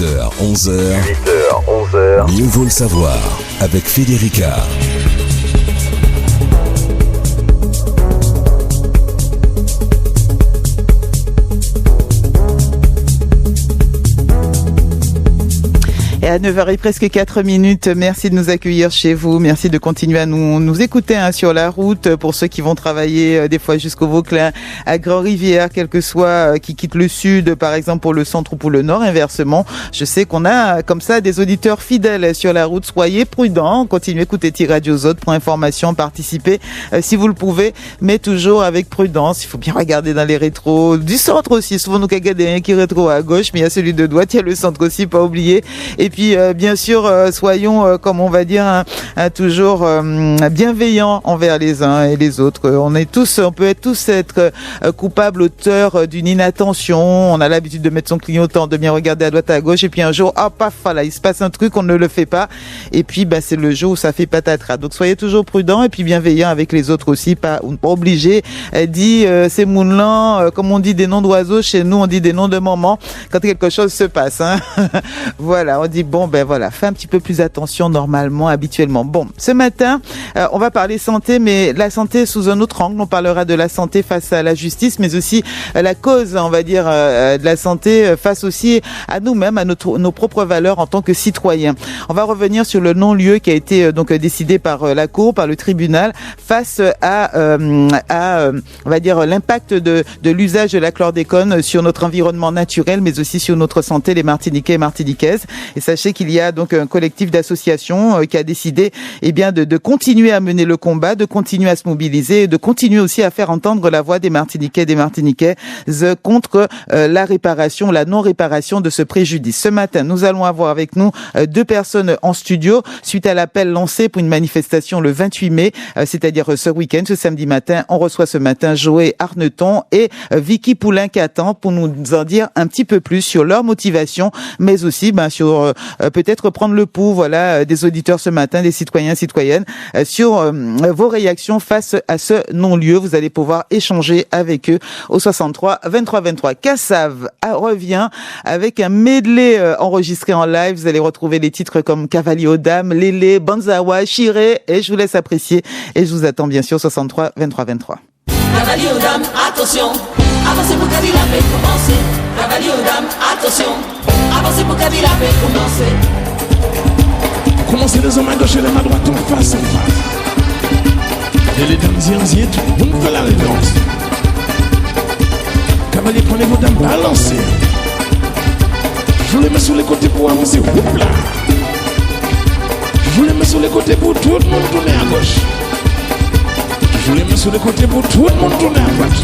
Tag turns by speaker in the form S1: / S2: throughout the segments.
S1: 8h, 11h. Mieux vaut le savoir avec Federica.
S2: Et à 9h et presque 4 minutes, merci de nous accueillir chez vous. Merci de continuer à nous écouter sur la route. Pour ceux qui vont travailler des fois jusqu'au Vauclin, à Grand-Rivière, quel que soit, qui quittent le sud, par exemple pour le centre ou pour le nord, inversement. Je sais qu'on a comme ça des auditeurs fidèles sur la route. Soyez prudents. Continuez à écouter Radio Zod pour information, participer si vous le pouvez, mais toujours avec prudence. Il faut bien regarder dans les rétros. Du centre aussi. Souvent, nous regardons qui rétro à gauche, mais il y a celui de droite, il y a le centre aussi, pas oublier. Et puis, bien sûr, soyons, comme on va dire, toujours bienveillants envers les uns et les autres. On peut tous être coupables, auteurs d'une inattention. On a l'habitude de mettre son clignotant, de bien regarder à droite, à gauche, et puis un jour, hop, paf, voilà, il se passe un truc, on ne le fait pas. Et puis, c'est le jour où ça fait patatras. Donc, soyez toujours prudents et puis bienveillants avec les autres aussi, pas obligés. Dit, c'est mounlan, comme on dit des noms d'oiseaux, chez nous, on dit des noms de mamans quand quelque chose se passe. Voilà, on dit voilà, fais un petit peu plus attention normalement, habituellement. Bon, ce matin, on va parler santé, mais la santé sous un autre angle. On parlera de la santé face à la justice, mais aussi la cause, on va dire, de la santé face aussi à nous-mêmes, à nos propres valeurs en tant que citoyens. On va revenir sur le non-lieu qui a été donc décidé par la Cour, par le tribunal, face à on va dire, l'impact de l'usage de la chlordécone sur notre environnement naturel, mais aussi sur notre santé, les Martiniquais et Martiniquaises. Et sachez qu'il y a donc un collectif d'associations qui a décidé de continuer à mener le combat, de continuer à se mobiliser et de continuer aussi à faire entendre la voix des Martiniquais et des Martiniquaises contre la réparation, la non-réparation de ce préjudice. Ce matin, nous allons avoir avec nous deux personnes en studio suite à l'appel lancé pour une manifestation le 28 mai, c'est-à-dire ce week-end, ce samedi matin. On reçoit ce matin Joé Arneton et Vicky Poulin-Catan pour nous en dire un petit peu plus sur leur motivation, mais aussi sur peut-être prendre le pouls des auditeurs ce matin, des citoyens, citoyennes, sur vos réactions face à ce non-lieu. Vous allez pouvoir échanger avec eux au 63 23 23. Kassav revient avec un medley enregistré en live. Vous allez retrouver les titres comme Cavalier aux Dames, Lélé, Banzawa, Chiré, et je vous laisse apprécier. Et je vous attends bien sûr 63 23 23.
S3: Cavalier aux Dames, attention, avancez pour qu'Adil la paix commencer. Cavalier aux Dames, attention, avancez pour qu'Adil la paix commencer.
S4: Commencez les hommes à gauche et les mains à droite, en face. Et les dames y tout le monde fait la réponse. Cavalier, prenez vos dames, balancez. Je vous les mets sur les côtés pour avancer. Oups là. Je vous les mets sur les côtés pour tout le monde tourner à gauche. Je vous les mets sur les côtés pour tout le monde tourner à droite.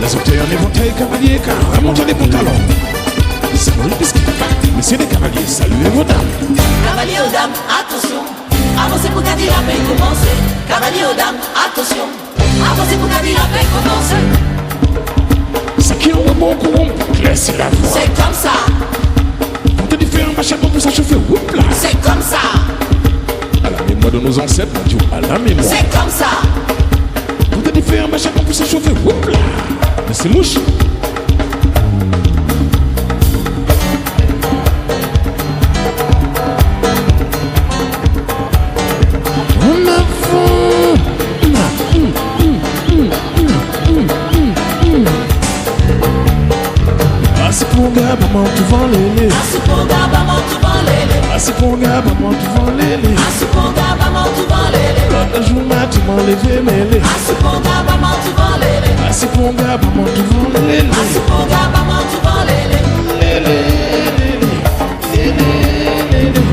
S4: Les orteils en éventail, cavalier, car remontez les pantalons. C'est pour le biscuit. Messieurs les cavaliers, saluez vos dames.
S3: Cavalier aux dames, attention, avancez pour qu'Adil la paix commencer. Cavalier aux dames, attention, avancez pour qu'Adil la paix commencer.
S4: C'est qui ont un bon courant pour laisser la voix.
S3: C'est comme ça.
S4: Pour te faire un machin pour ça chauffer, oups là.
S3: C'est comme ça.
S4: À la mémoire de nos ancêtres, Dieu, à la mémoire.
S3: C'est comme ça.
S4: Pour te faire un machin pour ça chauffer, oups là. Mais c'est mouche. Asiponga maman tu vends lélé.
S3: Asiponga maman tu vends lélé.
S4: Asiponga maman tu vends lélé.
S3: Asiponga maman tu vends lélé.
S4: L'autre jour tu m'as levé mêlé.
S3: Asiponga maman tu vends lélé.
S4: Asiponga maman tu vends lélé.
S3: Asiponga maman tu vends lélé.
S4: Lélé lélé lélé lélé lélé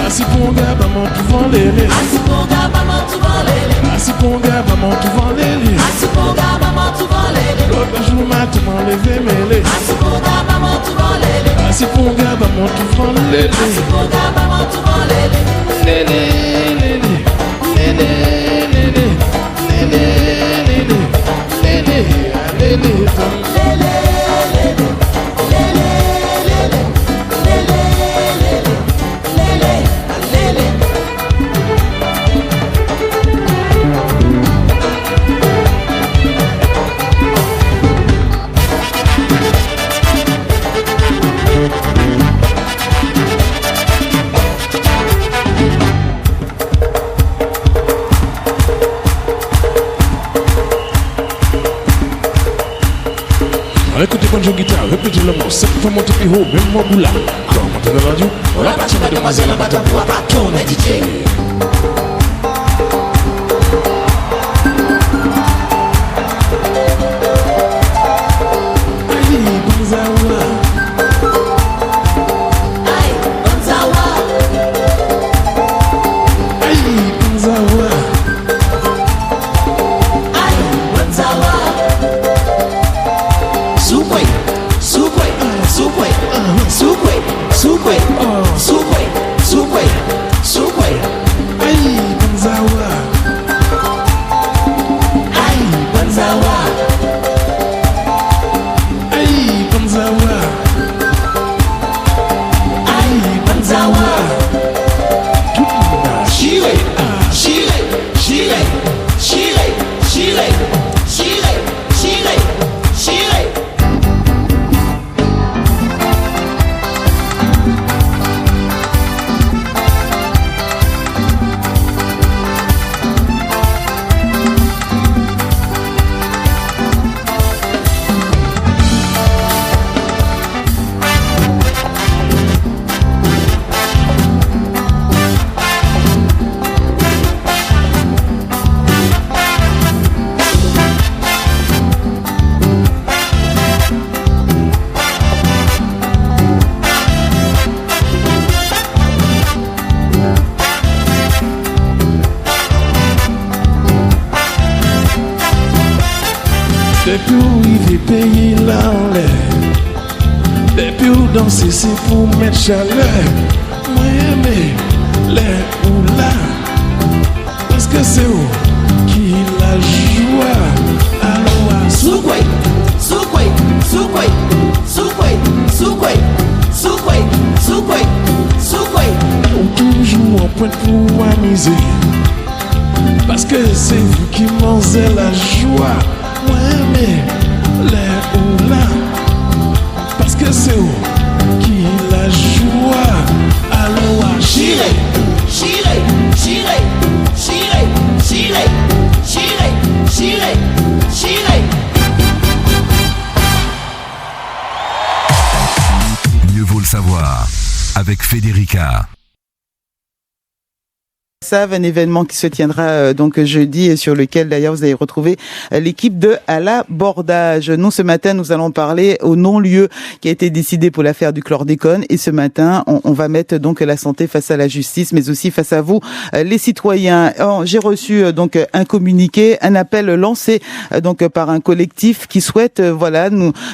S4: Asiponga maman tu vends lélé.
S3: Asiponga maman tu vends lélé.
S4: Asiponga maman tu vends lélé.
S3: Asiponga maman tu vends lélé.
S4: L'autre jour tu m'as levé mêlé.
S3: Asiponga maman tu vends lélé.
S4: Asiponga maman tu vends lélé.
S3: Asiponga maman tu vends lélé.
S4: Lélé lélé lélé lélé lélé lélé lélé lélé. banjo guitare, répétez le mot, ça peut monter plus haut, même moi boula. Quand on monte dans la radio, on la partie mademoiselle, on va t'en pouvoir pas tourner DJ. Depuis où il est payé l'enlève, depuis où danser c'est pour mettre chaleur. Moi aimer l'air ou là, parce que c'est où qui la joie. Alors
S3: Soukwe, soukwe, soukwe, soukwe, soukwe, soukwe, soukwe, soukwe.
S4: on toujours en point pour amuser, parce que c'est vous qui mangez la joie. Moi aimer l'air ou là, parce que c'est où qui la joie. Alors
S3: Chile, Chile, Chile, Chile, Chile, Chile, Chile, Chile.
S1: Mieux vaut le savoir avec Federica.
S2: Un événement qui se tiendra donc jeudi et sur lequel d'ailleurs vous allez retrouver l'équipe de À l'abordage. Nous ce matin nous allons parler au non-lieu qui a été décidé pour l'affaire du chlordécone et ce matin on va mettre donc la santé face à la justice mais aussi face à vous les citoyens. J'ai reçu donc un communiqué, un appel lancé donc par un collectif qui souhaite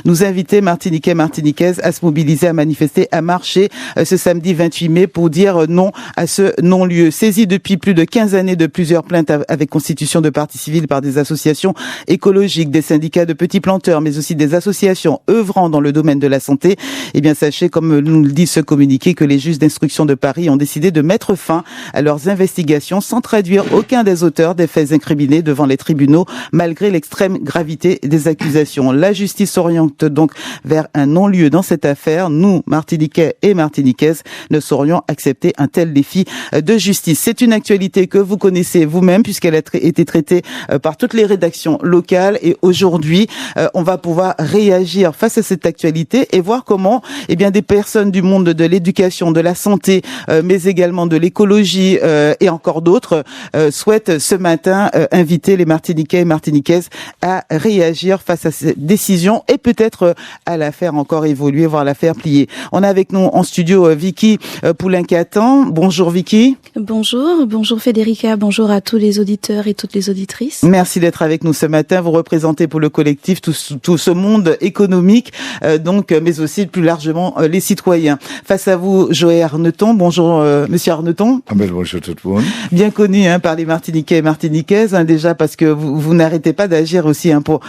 S2: nous inviter Martiniquais, Martiniquaises à se mobiliser, à manifester, à marcher ce samedi 28 mai pour dire non à ce non-lieu. Saisi depuis plus de 15 années de plusieurs plaintes avec constitution de partie civile par des associations écologiques, des syndicats de petits planteurs, mais aussi des associations œuvrant dans le domaine de la santé, eh bien sachez, comme nous le dit ce communiqué, que les juges d'instruction de Paris ont décidé de mettre fin à leurs investigations sans traduire aucun des auteurs des faits incriminés devant les tribunaux, malgré l'extrême gravité des accusations. La justice s'oriente donc vers un non-lieu dans cette affaire. Nous, Martiniquais et Martiniquaises, ne saurions accepter un tel défi de justice. C'est une actualité que vous connaissez vous-même puisqu'elle a été traitée par toutes les rédactions locales et aujourd'hui, on va pouvoir réagir face à cette actualité et voir comment des personnes du monde de l'éducation, de la santé, mais également de l'écologie et encore d'autres souhaitent ce matin inviter les Martiniquais et Martiniquaises à réagir face à cette décision et peut-être à la faire encore évoluer, voire la faire plier. On a avec nous en studio Vicky Poulenc-Catan. Bonjour Vicky.
S5: Bonjour Federica, bonjour à tous les auditeurs et toutes les auditrices.
S2: Merci d'être avec nous ce matin. Vous représentez pour le collectif tout ce monde économique, mais aussi plus largement les citoyens. Face à vous, Joël Arneton. Bonjour Monsieur Arneton.
S6: Bonjour tout le monde.
S2: Bien connu par les Martiniquais et Martiniquaises, déjà parce que vous n'arrêtez pas d'agir aussi pour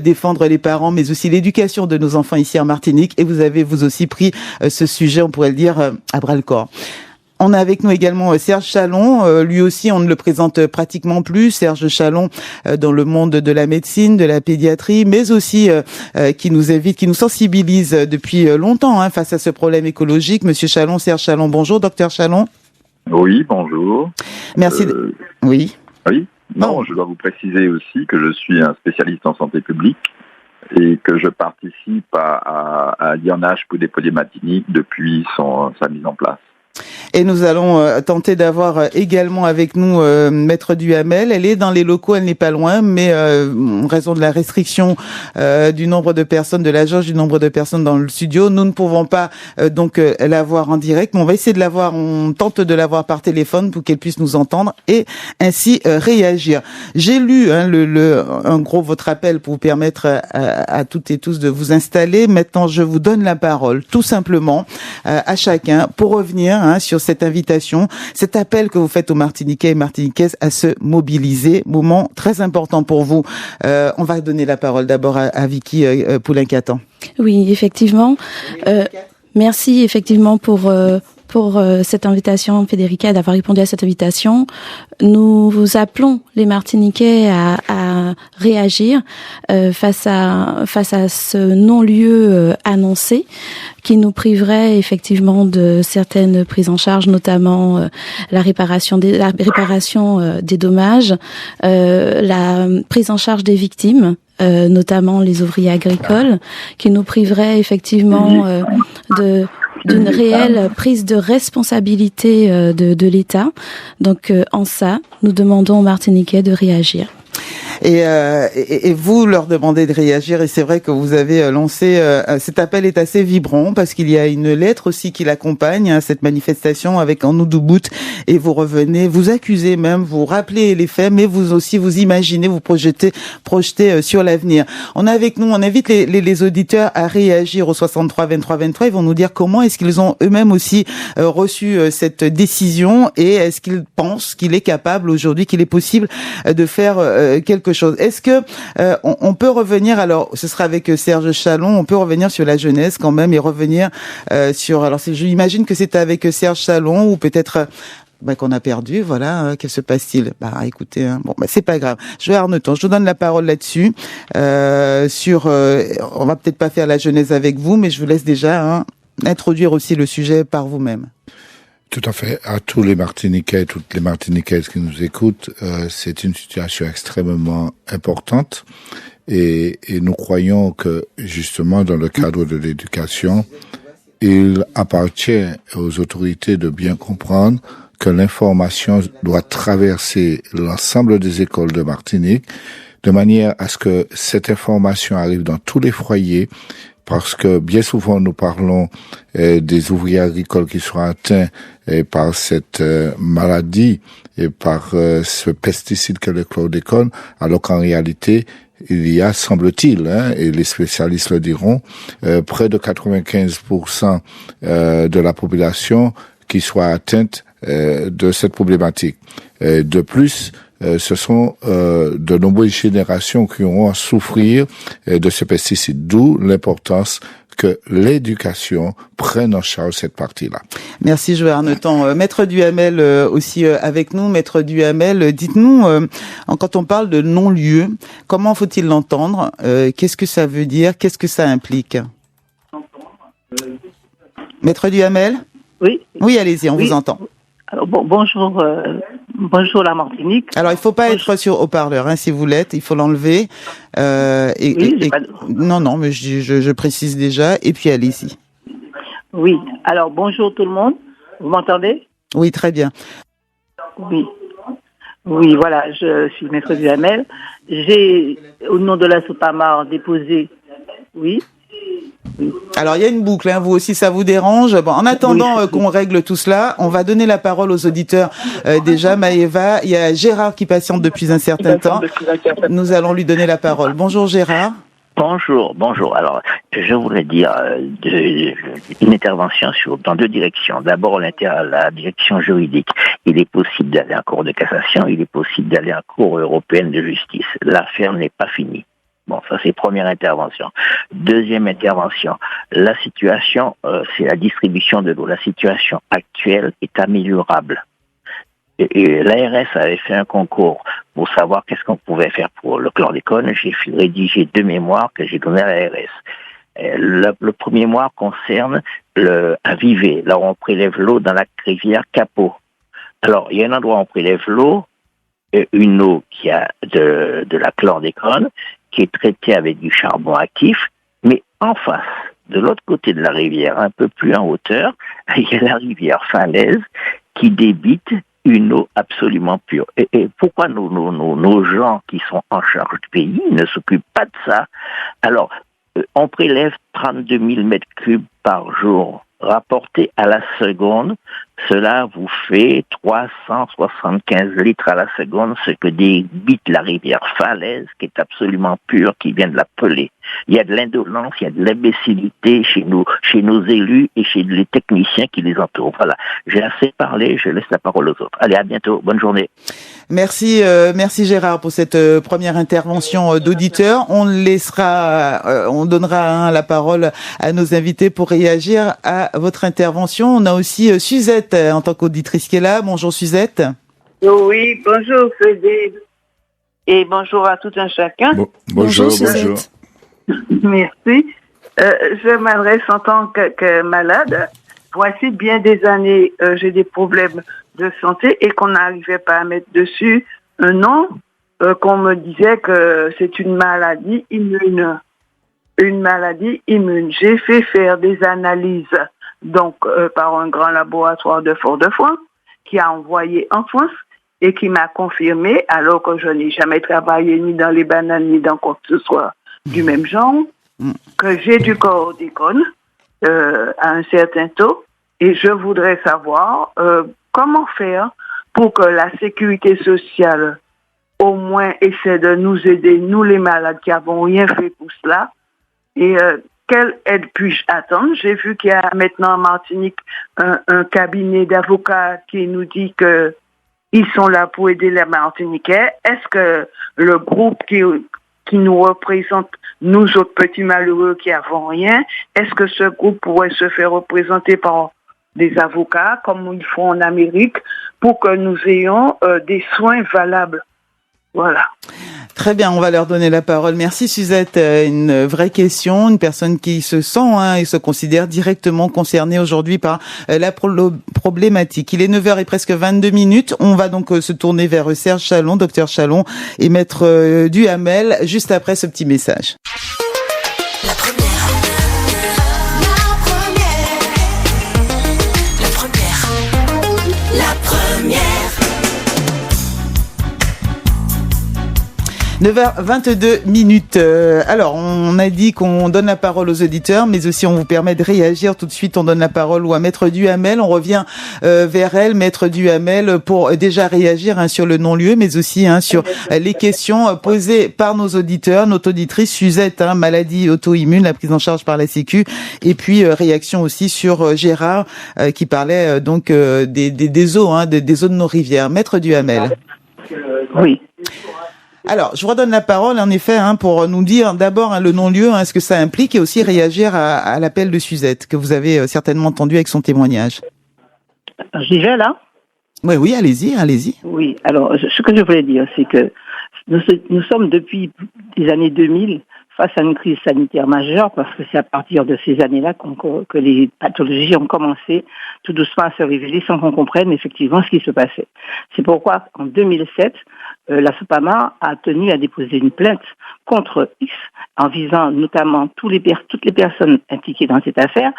S2: défendre les parents, mais aussi l'éducation de nos enfants ici en Martinique. Et vous avez vous aussi pris ce sujet, on pourrait le dire, à bras le corps. On a avec nous également Serge Chalon. Lui aussi, on ne le présente pratiquement plus. Serge Chalon, dans le monde de la médecine, de la pédiatrie, mais aussi qui nous invite, qui nous sensibilise depuis longtemps face à ce problème écologique. Monsieur Chalon, Serge Chalon, bonjour. Docteur Chalon.
S6: Oui, bonjour.
S2: Merci. Oui.
S6: Oui. Non, je dois vous préciser aussi que je suis un spécialiste en santé publique et que je participe à un liernage pour des polymatiniques depuis sa mise en place.
S2: Et nous allons tenter d'avoir également avec nous Maître Duhamel. Elle est dans les locaux, elle n'est pas loin, mais en raison de la restriction du nombre de personnes, de la jauge du nombre de personnes dans le studio, nous ne pouvons pas donc l'avoir en direct, mais on va essayer de l'avoir, on tente de l'avoir par téléphone pour qu'elle puisse nous entendre et ainsi réagir. J'ai lu en gros votre appel pour vous permettre à toutes et tous de vous installer. Maintenant, je vous donne la parole, tout simplement, à chacun pour revenir sur cette invitation, cet appel que vous faites aux Martiniquais et Martiniquaises à se mobiliser. Moment très important pour vous. On va donner la parole d'abord à Vicky Poulenc-Catan.
S5: Oui, effectivement. Merci effectivement pour cette invitation, Federica, d'avoir répondu à cette invitation. Nous vous appelons les Martiniquais à réagir face à ce non-lieu annoncé qui nous priverait effectivement de certaines prises en charge, notamment la réparation des dommages, la prise en charge des victimes, notamment les ouvriers agricoles, qui nous priverait effectivement d'une réelle prise de responsabilité de l'État. Donc en ça, nous demandons aux Martiniquais de réagir.
S2: Et vous leur demandez de réagir, et c'est vrai que vous avez lancé cet appel est assez vibrant parce qu'il y a une lettre aussi qui l'accompagne cette manifestation avec en Oudoubouት, et vous revenez, vous accusez même, vous rappelez les faits, mais vous aussi vous imaginez, vous projetez sur l'avenir. On a avec nous, on invite les auditeurs à réagir au 63 23 23. Ils vont nous dire comment est-ce qu'ils ont eux-mêmes aussi reçu cette décision, et est-ce qu'ils pensent qu'il est capable aujourd'hui, qu'il est possible de faire quelque chose. Est-ce que on peut revenir, alors ce sera avec Serge Chalon, on peut revenir sur la jeunesse quand même et revenir sur, alors j'imagine que c'est avec Serge Chalon ou peut-être qu'on a perdu, voilà, que se passe-t-il? Écoutez, c'est pas grave. Je vais Arneton, je vous donne la parole là-dessus. On va peut-être pas faire la jeunesse avec vous, mais je vous laisse déjà introduire aussi le sujet par vous-même.
S7: Tout à fait. À tous les Martiniquais, toutes les Martiniquaises qui nous écoutent, c'est une situation extrêmement importante, et nous croyons que justement dans le cadre de l'éducation, il appartient aux autorités de bien comprendre que l'information doit traverser l'ensemble des écoles de Martinique de manière à ce que cette information arrive dans tous les foyers, parce que bien souvent nous parlons des ouvriers agricoles qui sont atteints par cette maladie et par ce pesticide que le chlordécone, alors qu'en réalité il y a, semble-t-il, et les spécialistes le diront, près de 95% de la population qui soit atteinte de cette problématique. De plus, ce sont de nombreuses générations qui auront à souffrir de ce pesticide, d'où l'importance que l'éducation prenne en charge cette partie-là.
S2: Merci Joël Arneton. Maître Duhamel aussi avec nous. Maître Duhamel, dites-nous, quand on parle de non-lieu, comment faut-il l'entendre? Qu'est-ce que ça veut dire? Qu'est-ce que ça implique? Maître Duhamel?
S8: Oui.
S2: Oui, allez-y, on vous entend.
S8: Alors, bonjour la Martinique.
S2: Alors, il faut pas être sur haut-parleur, si vous l'êtes, il faut l'enlever. Non, mais je précise déjà, et puis allez-y.
S8: Oui, alors bonjour tout le monde, vous m'entendez?
S2: Oui, très bien.
S8: Oui, voilà, je suis Maître Duhamel. J'ai, au nom de la Sopamar, déposé, oui.
S2: Alors il y a une boucle, vous aussi ça vous dérange. En attendant qu'on règle tout cela, on va donner la parole aux auditeurs. Déjà, Maëva, il y a Gérard qui patiente depuis un certain temps. Nous allons lui donner la parole. Bonjour Gérard.
S9: Bonjour. Alors, je voulais dire une intervention dans deux directions. D'abord, la direction juridique. Il est possible d'aller en cour de cassation, il est possible d'aller en cour européenne de justice. L'affaire n'est pas finie. Bon, ça c'est première intervention. Deuxième intervention, la situation, c'est la distribution de l'eau. La situation actuelle est améliorable. Et l'ARS avait fait un concours pour savoir qu'est-ce qu'on pouvait faire pour le chlordécone. J'ai rédigé 2 mémoires que j'ai données à l'ARS. Le premier mémoire concerne un vivet, là où on prélève l'eau dans la rivière Capot. Alors, il y a un endroit où on prélève l'eau, une eau qui a de la chlordécone, qui est traitée avec du charbon actif, mais en face, de l'autre côté de la rivière, un peu plus en hauteur, il y a la rivière Falaise qui débite une eau absolument pure. Et pourquoi nos gens qui sont en charge du pays ne s'occupent pas de ça? Alors, on prélève 32 000 mètres cubes par jour. Rapporté à la seconde, cela vous fait 375 litres à la seconde, ce que débite la rivière Falaise, qui est absolument pure, qui vient de la Pelée. Il y a de l'indolence, il y a de l'imbécilité chez nos élus et chez les techniciens qui les entourent. Voilà. J'ai assez parlé, je laisse la parole aux autres. Allez, à bientôt. Bonne journée.
S2: Merci Gérard pour cette première intervention d'auditeur. On donnera la parole à nos invités pour réagir à votre intervention. On a aussi Suzette en tant qu'auditrice qui est là. Bonjour Suzette.
S8: Oui, bonjour Frédéric. Et bonjour à tout un chacun.
S7: Bonjour.
S8: Merci. Je m'adresse en tant que malade. Voici bien des années, j'ai des problèmes de santé et qu'on n'arrivait pas à mettre dessus un nom, qu'on me disait que c'est une maladie immune. Une maladie immune. J'ai fait faire des analyses donc par un grand laboratoire de Fort-de-France qui a envoyé en France et qui m'a confirmé, alors que je n'ai jamais travaillé ni dans les bananes ni dans quoi que ce soit du même genre, que j'ai du chlordécone à un certain taux, et je voudrais savoir comment faire pour que la sécurité sociale au moins essaie de nous aider, nous les malades qui n'avons rien fait pour cela, et quelle aide puis-je attendre? J'ai vu qu'il y a maintenant en Martinique un cabinet d'avocats qui nous dit que ils sont là pour aider les Martiniquais. Est-ce que le groupe qui nous représente, nous autres petits malheureux qui n'avons rien, est-ce que ce groupe pourrait se faire représenter par des avocats comme ils font en Amérique pour que nous ayons des soins valables? Voilà.
S2: Très bien, on va leur donner la parole. Merci Suzette. Une vraie question, une personne qui se sent et se considère directement concernée aujourd'hui par la problématique. Il est 9h et presque 22 minutes. On va donc se tourner vers Serge Chalon, docteur Chalon et maître Duhamel, juste après ce petit message.
S3: La première.
S2: 9h22 minutes. Alors, on a dit qu'on donne la parole aux auditeurs, mais aussi on vous permet de réagir. Tout de suite, on donne la parole à Maître Duhamel. On revient vers elle, Maître Duhamel, pour déjà réagir sur le non-lieu, mais aussi sur les questions posées par nos auditeurs, notre auditrice Suzette, maladie auto-immune, la prise en charge par la Sécu, et puis réaction aussi sur Gérard qui parlait donc des eaux, des eaux de nos rivières. Maître Duhamel.
S8: Oui.
S2: Alors, je vous redonne la parole, en effet, pour nous dire d'abord le non-lieu, ce que ça implique, et aussi réagir à l'appel de Suzette, que vous avez certainement entendu avec son témoignage.
S8: J'y vais là ?
S2: Oui, allez-y.
S8: Oui, alors, ce que je voulais dire, c'est que nous sommes depuis les années 2000 face à une crise sanitaire majeure, parce que c'est à partir de ces années-là que les pathologies ont commencé tout doucement à se révéler sans qu'on comprenne effectivement ce qui se passait. C'est pourquoi, en 2007, la SOPAMA a tenu à déposer une plainte contre X, en visant notamment toutes les personnes impliquées dans cette affaire,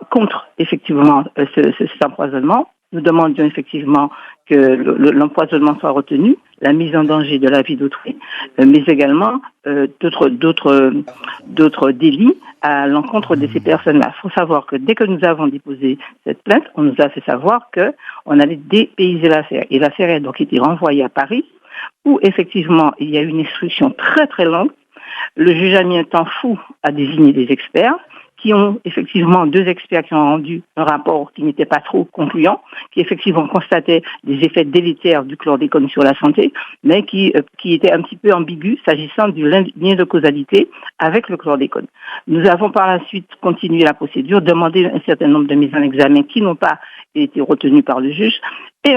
S8: contre effectivement cet empoisonnement. Nous demandions effectivement que l'empoisonnement soit retenu, la mise en danger de la vie d'autrui, mais également d'autres délits à l'encontre de ces personnes-là. Il faut savoir que dès que nous avons déposé cette plainte, on nous a fait savoir que on allait dépayser l'affaire. Et l'affaire a donc été renvoyée à Paris, où effectivement il y a eu une instruction très très longue. Le juge a mis un temps fou à désigner des experts, qui ont effectivement 2 experts qui ont rendu un rapport qui n'était pas trop concluant, qui effectivement constatait des effets délétères du chlordécone sur la santé, mais qui était un petit peu ambigu s'agissant du lien de causalité avec le chlordécone. Nous avons par la suite continué la procédure, demandé un certain nombre de mises en examen qui n'ont pas été retenues par le juge, et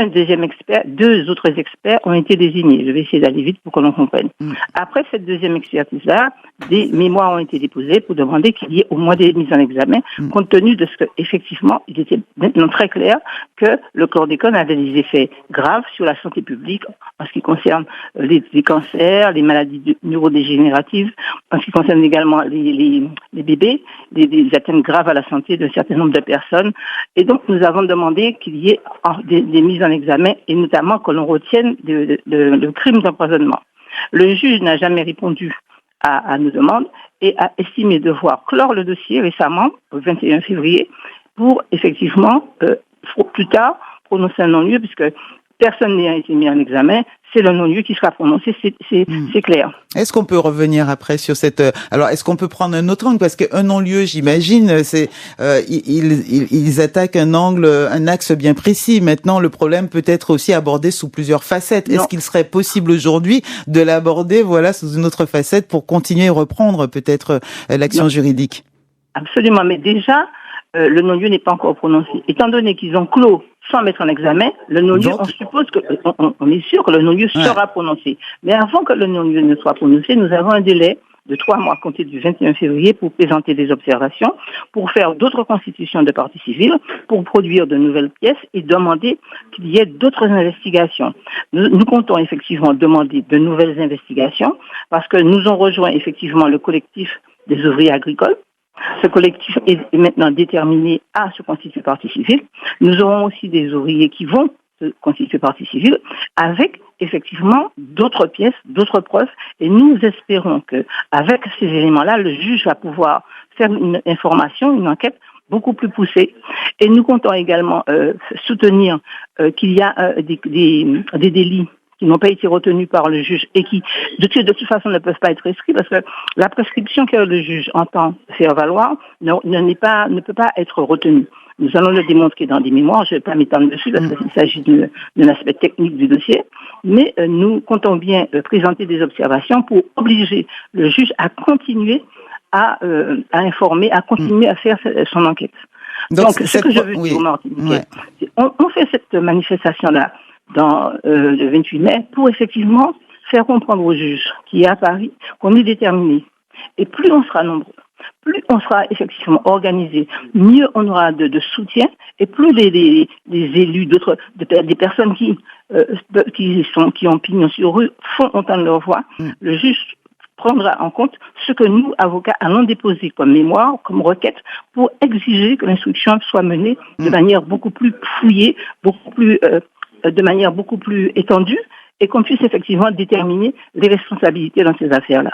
S8: deux autres experts ont été désignés. Je vais essayer d'aller vite pour que l'on comprenne. Après cette deuxième expertise-là, des mémoires ont été déposées pour demander qu'il y ait au moins des mises en examen, compte tenu de ce que, effectivement, il était maintenant très clair
S10: que le chlordécone avait des effets graves sur la santé publique en ce qui concerne les cancers, les maladies neurodégénératives, en ce qui concerne également les bébés, des atteintes graves à la santé d'un certain nombre de personnes. Et donc, nous avons demandé qu'il y ait des mises en examen et notamment que l'on retienne le crime d'empoisonnement. Le juge n'a jamais répondu à nos demandes et a estimé devoir clore le dossier récemment, le 21 février, pour effectivement plus tard prononcer un non-lieu, puisque personne n'a été mis en examen, c'est le non-lieu qui sera prononcé, c'est clair.
S2: Est-ce qu'on peut revenir après sur cette... Alors, est-ce qu'on peut prendre un autre angle? Parce qu'un non-lieu, j'imagine, c'est ils attaquent un axe bien précis. Maintenant, le problème peut être aussi abordé sous plusieurs facettes. Est-ce qu'il serait possible aujourd'hui de l'aborder, sous une autre facette pour continuer et reprendre peut-être l'action juridique?
S10: Absolument, mais déjà, le non-lieu n'est pas encore prononcé. Étant donné qu'ils ont clos sans mettre en examen, le non-lieu, on suppose on est sûr que le non-lieu sera prononcé. Mais avant que le non-lieu ne soit prononcé, nous avons un délai de 3 mois à compter du 21 février pour présenter des observations, pour faire d'autres constitutions de partie civile, pour produire de nouvelles pièces et demander qu'il y ait d'autres investigations. Nous comptons effectivement demander de nouvelles investigations parce que nous ont rejoint effectivement le collectif des ouvriers agricoles. Ce collectif est maintenant déterminé à se constituer partie civile. Nous aurons aussi des ouvriers qui vont se constituer partie civile avec effectivement d'autres pièces, d'autres preuves. Et nous espérons que avec ces éléments-là, le juge va pouvoir faire une information, une enquête beaucoup plus poussée. Et nous comptons également soutenir qu'il y a des délits qui n'ont pas été retenus par le juge et qui, de toute façon, ne peuvent pas être prescrits parce que la prescription que le juge entend faire valoir ne peut pas être retenue. Nous allons le démontrer dans des mémoires, je ne vais pas m'étendre dessus parce qu'il s'agit d'un aspect technique du dossier, mais nous comptons bien présenter des observations pour obliger le juge à continuer à informer, à continuer à faire son enquête. Donc ce que je veux dire, Martinique, on fait cette manifestation-là dans le 28 mai pour effectivement faire comprendre aux juges qui est à Paris qu'on est déterminé. Et plus on sera nombreux, plus on sera effectivement organisé, mieux on aura de soutien et plus des élus, des personnes qui ont pignon sur rue font entendre leur voix, le juge prendra en compte ce que nous, avocats, allons déposer comme mémoire, comme requête, pour exiger que l'instruction soit menée de manière beaucoup plus fouillée, de manière beaucoup plus étendue et qu'on puisse effectivement déterminer les responsabilités dans ces affaires-là.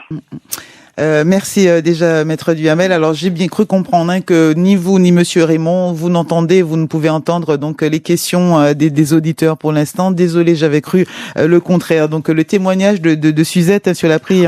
S2: Merci déjà, Maître Duhamel. Alors, j'ai bien cru comprendre que ni vous ni Monsieur Raymond, vous ne pouvez entendre donc les questions des auditeurs pour l'instant. Désolé, j'avais cru le contraire. Donc, le témoignage de Suzette sur la prise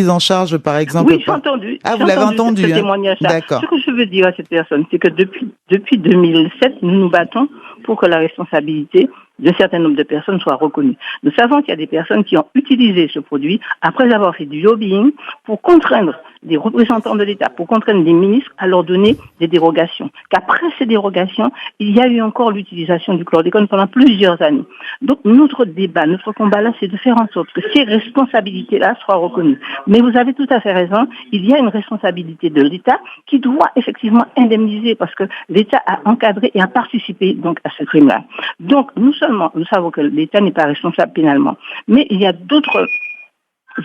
S2: en charge, par exemple.
S10: Oui, j'ai entendu.
S2: Ah, vous l'avez entendu,
S10: ce témoignage-là.
S2: D'accord.
S10: Ce que je veux dire à cette personne, c'est que depuis 2007, nous nous battons pour que la responsabilité d'un certain nombre de personnes soit reconnues. Nous savons qu'il y a des personnes qui ont utilisé ce produit après avoir fait du lobbying pour contraindre des représentants de l'État, pour contraindre des ministres à leur donner des dérogations. Qu'après ces dérogations, il y a eu encore l'utilisation du chlordécone pendant plusieurs années. Donc notre débat, notre combat là, c'est de faire en sorte que ces responsabilités-là soient reconnues. Mais vous avez tout à fait raison, il y a une responsabilité de l'État qui doit effectivement indemniser parce que l'État a encadré et a participé donc à ce crime-là. Donc nous savons que l'État n'est pas responsable pénalement, mais il y a d'autres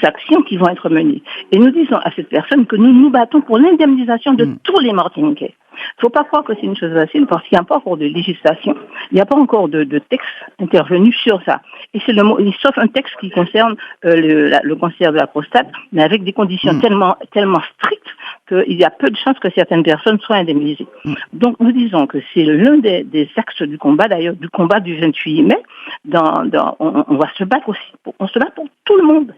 S10: actions qui vont être menées. Et nous disons à cette personne que nous nous battons pour l'indemnisation de tous les Martiniquais. Il ne faut pas croire que c'est une chose facile parce qu'il n'y a pas encore de législation, il n'y a pas encore de texte intervenu sur ça. Et c'est sauf un texte qui concerne le cancer de la prostate, mais avec des conditions tellement strictes qu'il y a peu de chances que certaines personnes soient indemnisées. Donc nous disons que c'est l'un des axes du combat, d'ailleurs du combat du 28 mai. On va se battre aussi, on se bat pour tout le monde.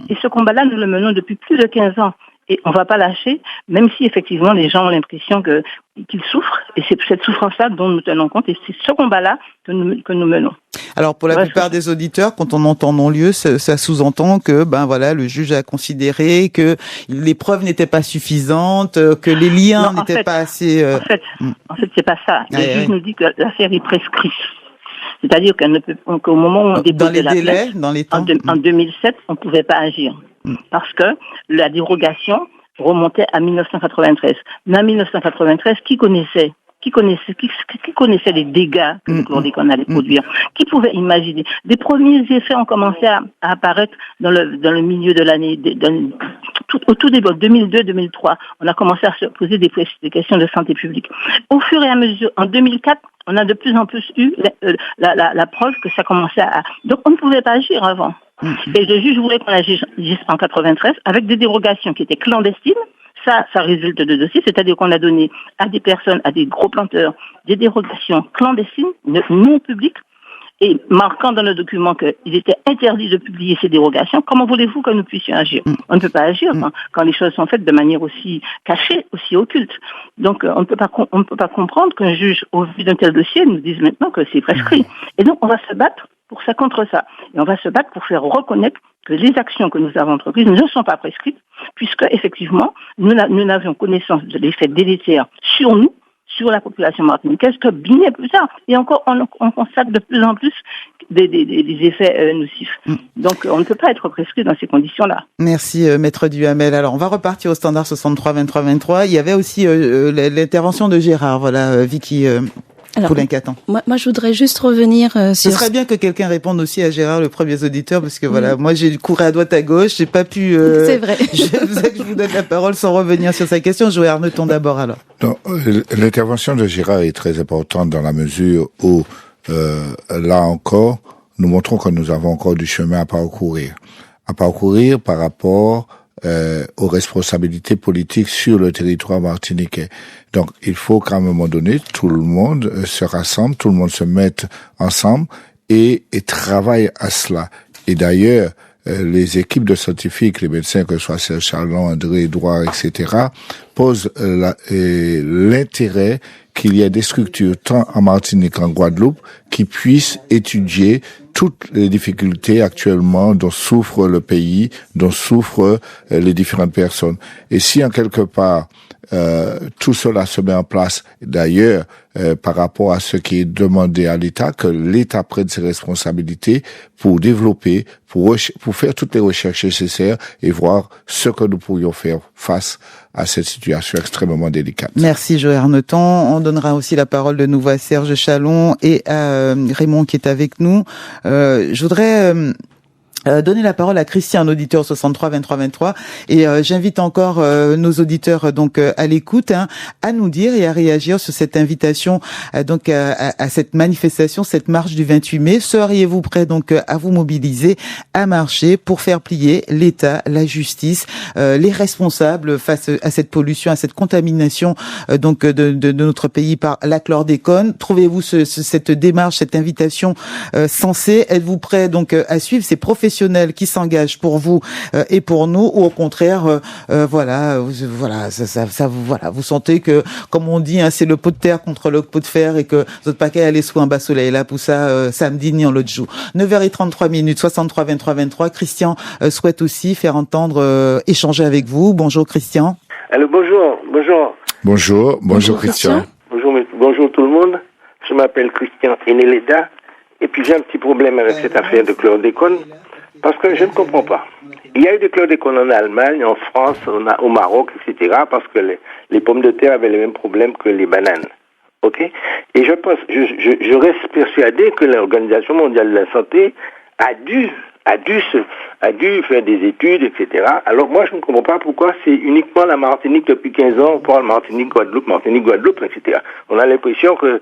S10: Et ce combat-là, nous le menons depuis plus de 15 ans. Et on ne va pas lâcher, même si effectivement les gens ont l'impression qu'ils souffrent. Et c'est cette souffrance-là dont nous tenons compte. Et c'est ce combat-là que nous menons.
S2: Alors pour la plupart des auditeurs, quand on entend non-lieu, ça sous-entend que le juge a considéré que les preuves n'étaient pas suffisantes, que les liens n'étaient pas assez.
S10: En fait, c'est pas ça. Le juge nous dit que l'affaire est prescrite. C'est-à-dire qu'au moment où on déposait la plainte, en 2007, on ne pouvait pas agir. Parce que la dérogation remontait à 1993. Mais en 1993, qui connaissait qui connaissait les dégâts que le chlordécone allait produire, qui pouvait imaginer. Des premiers effets ont commencé à apparaître dans le milieu de l'année, au tout début, 2002-2003, on a commencé à se poser des questions de santé publique. Au fur et à mesure, en 2004, on a de plus en plus eu la preuve que ça commençait à... Donc on ne pouvait pas agir avant. Et le juge voulait qu'on agisse en 93 avec des dérogations qui étaient clandestines. Ça résulte de dossiers, c'est-à-dire qu'on a donné à des personnes, à des gros planteurs, des dérogations clandestines, non publiques, et marquant dans le document qu'il était interdit de publier ces dérogations. Comment voulez-vous que nous puissions agir? On ne peut pas agir quand les choses sont faites de manière aussi cachée, aussi occulte. Donc on ne peut pas comprendre qu'un juge, au vu d'un tel dossier, nous dise maintenant que c'est prescrit. Et donc on va se battre contre ça. Et on va se battre pour faire reconnaître que les actions que nous avons entreprises ne sont pas prescrites, puisque effectivement nous n'avions connaissance de l'effet délétère sur nous, sur la population martiniquaise, que bien plus tard. Et encore, on constate de plus en plus des effets nocifs. Donc, on ne peut pas être prescrit dans ces conditions-là.
S2: Merci, Maître Duhamel. Alors, on va repartir au standard 63-23-23. Il y avait aussi l'intervention de Gérard. Voilà, Vicky Poulin-Catan.
S5: Moi, je voudrais juste revenir sur...
S2: Ce serait bien que quelqu'un réponde aussi à Gérard, le premier auditeur, parce que voilà, moi, j'ai couru à droite à gauche, j'ai pas pu...
S5: C'est vrai.
S2: Je vous donne la parole sans revenir sur sa question. Joël Arneton d'abord, alors.
S7: Non, l'intervention de Gérard est très importante dans la mesure où, là encore, nous montrons que nous avons encore du chemin à parcourir. À parcourir par rapport aux responsabilités politiques sur le territoire martiniquais. Donc, il faut qu'à un moment donné, tout le monde se rassemble, tout le monde se mette ensemble et travaille à cela. Et d'ailleurs, les équipes de scientifiques, les médecins, que ce soit Serge Charlon, André Edouard, etc., posent l'intérêt qu'il y ait des structures, tant en Martinique qu'en Guadeloupe, qui puissent étudier toutes les difficultés actuellement dont souffre le pays, dont souffrent les différentes personnes. Et si en quelque part tout cela se met en place, d'ailleurs, par rapport à ce qui est demandé à l'État, que l'État prenne ses responsabilités pour développer, pour faire toutes les recherches nécessaires et voir ce que nous pourrions faire face à cette situation extrêmement délicate.
S2: Merci Joël Arneton. On donnera aussi la parole de nouveau à Serge Chalon et à Raymond qui est avec nous. Je voudrais donner la parole à Christian, auditeur 63-23-23, et j'invite encore nos auditeurs donc à l'écoute à nous dire et à réagir sur cette invitation donc à cette manifestation, cette marche du 28 mai. Seriez-vous prêts donc à vous mobiliser, à marcher pour faire plier l'État, la justice, les responsables face à cette pollution, à cette contamination donc de notre pays par la chlordécone? Trouvez-vous cette démarche, cette invitation sensée? Êtes-vous prêts donc à suivre ces professionnels qui s'engagent pour vous et pour nous, ou au contraire, vous sentez que, comme on dit, c'est le pot de terre contre le pot de fer et que votre paquet allait sous un bas soleil. Là, pour ça, samedi, ni en l'autre jour. 9h33, 63-23-23. Christian souhaite aussi faire entendre, échanger avec vous. Bonjour Christian.
S11: Allô, bonjour.
S7: Bonjour Christian.
S11: Bonjour tout le monde. Je m'appelle Christian Eneleda. Et puis j'ai un petit problème avec cette affaire de chlordécone. Parce que je ne comprends pas. Il y a eu des chlordécone en Allemagne, en France, au Maroc, etc. Parce que les pommes de terre avaient les mêmes problèmes que les bananes. Ok? Et je reste persuadé que l'Organisation mondiale de la santé a dû faire des études, etc. Alors moi, je ne comprends pas pourquoi c'est uniquement la Martinique depuis 15 ans, on parle Martinique, Guadeloupe, etc. On a l'impression que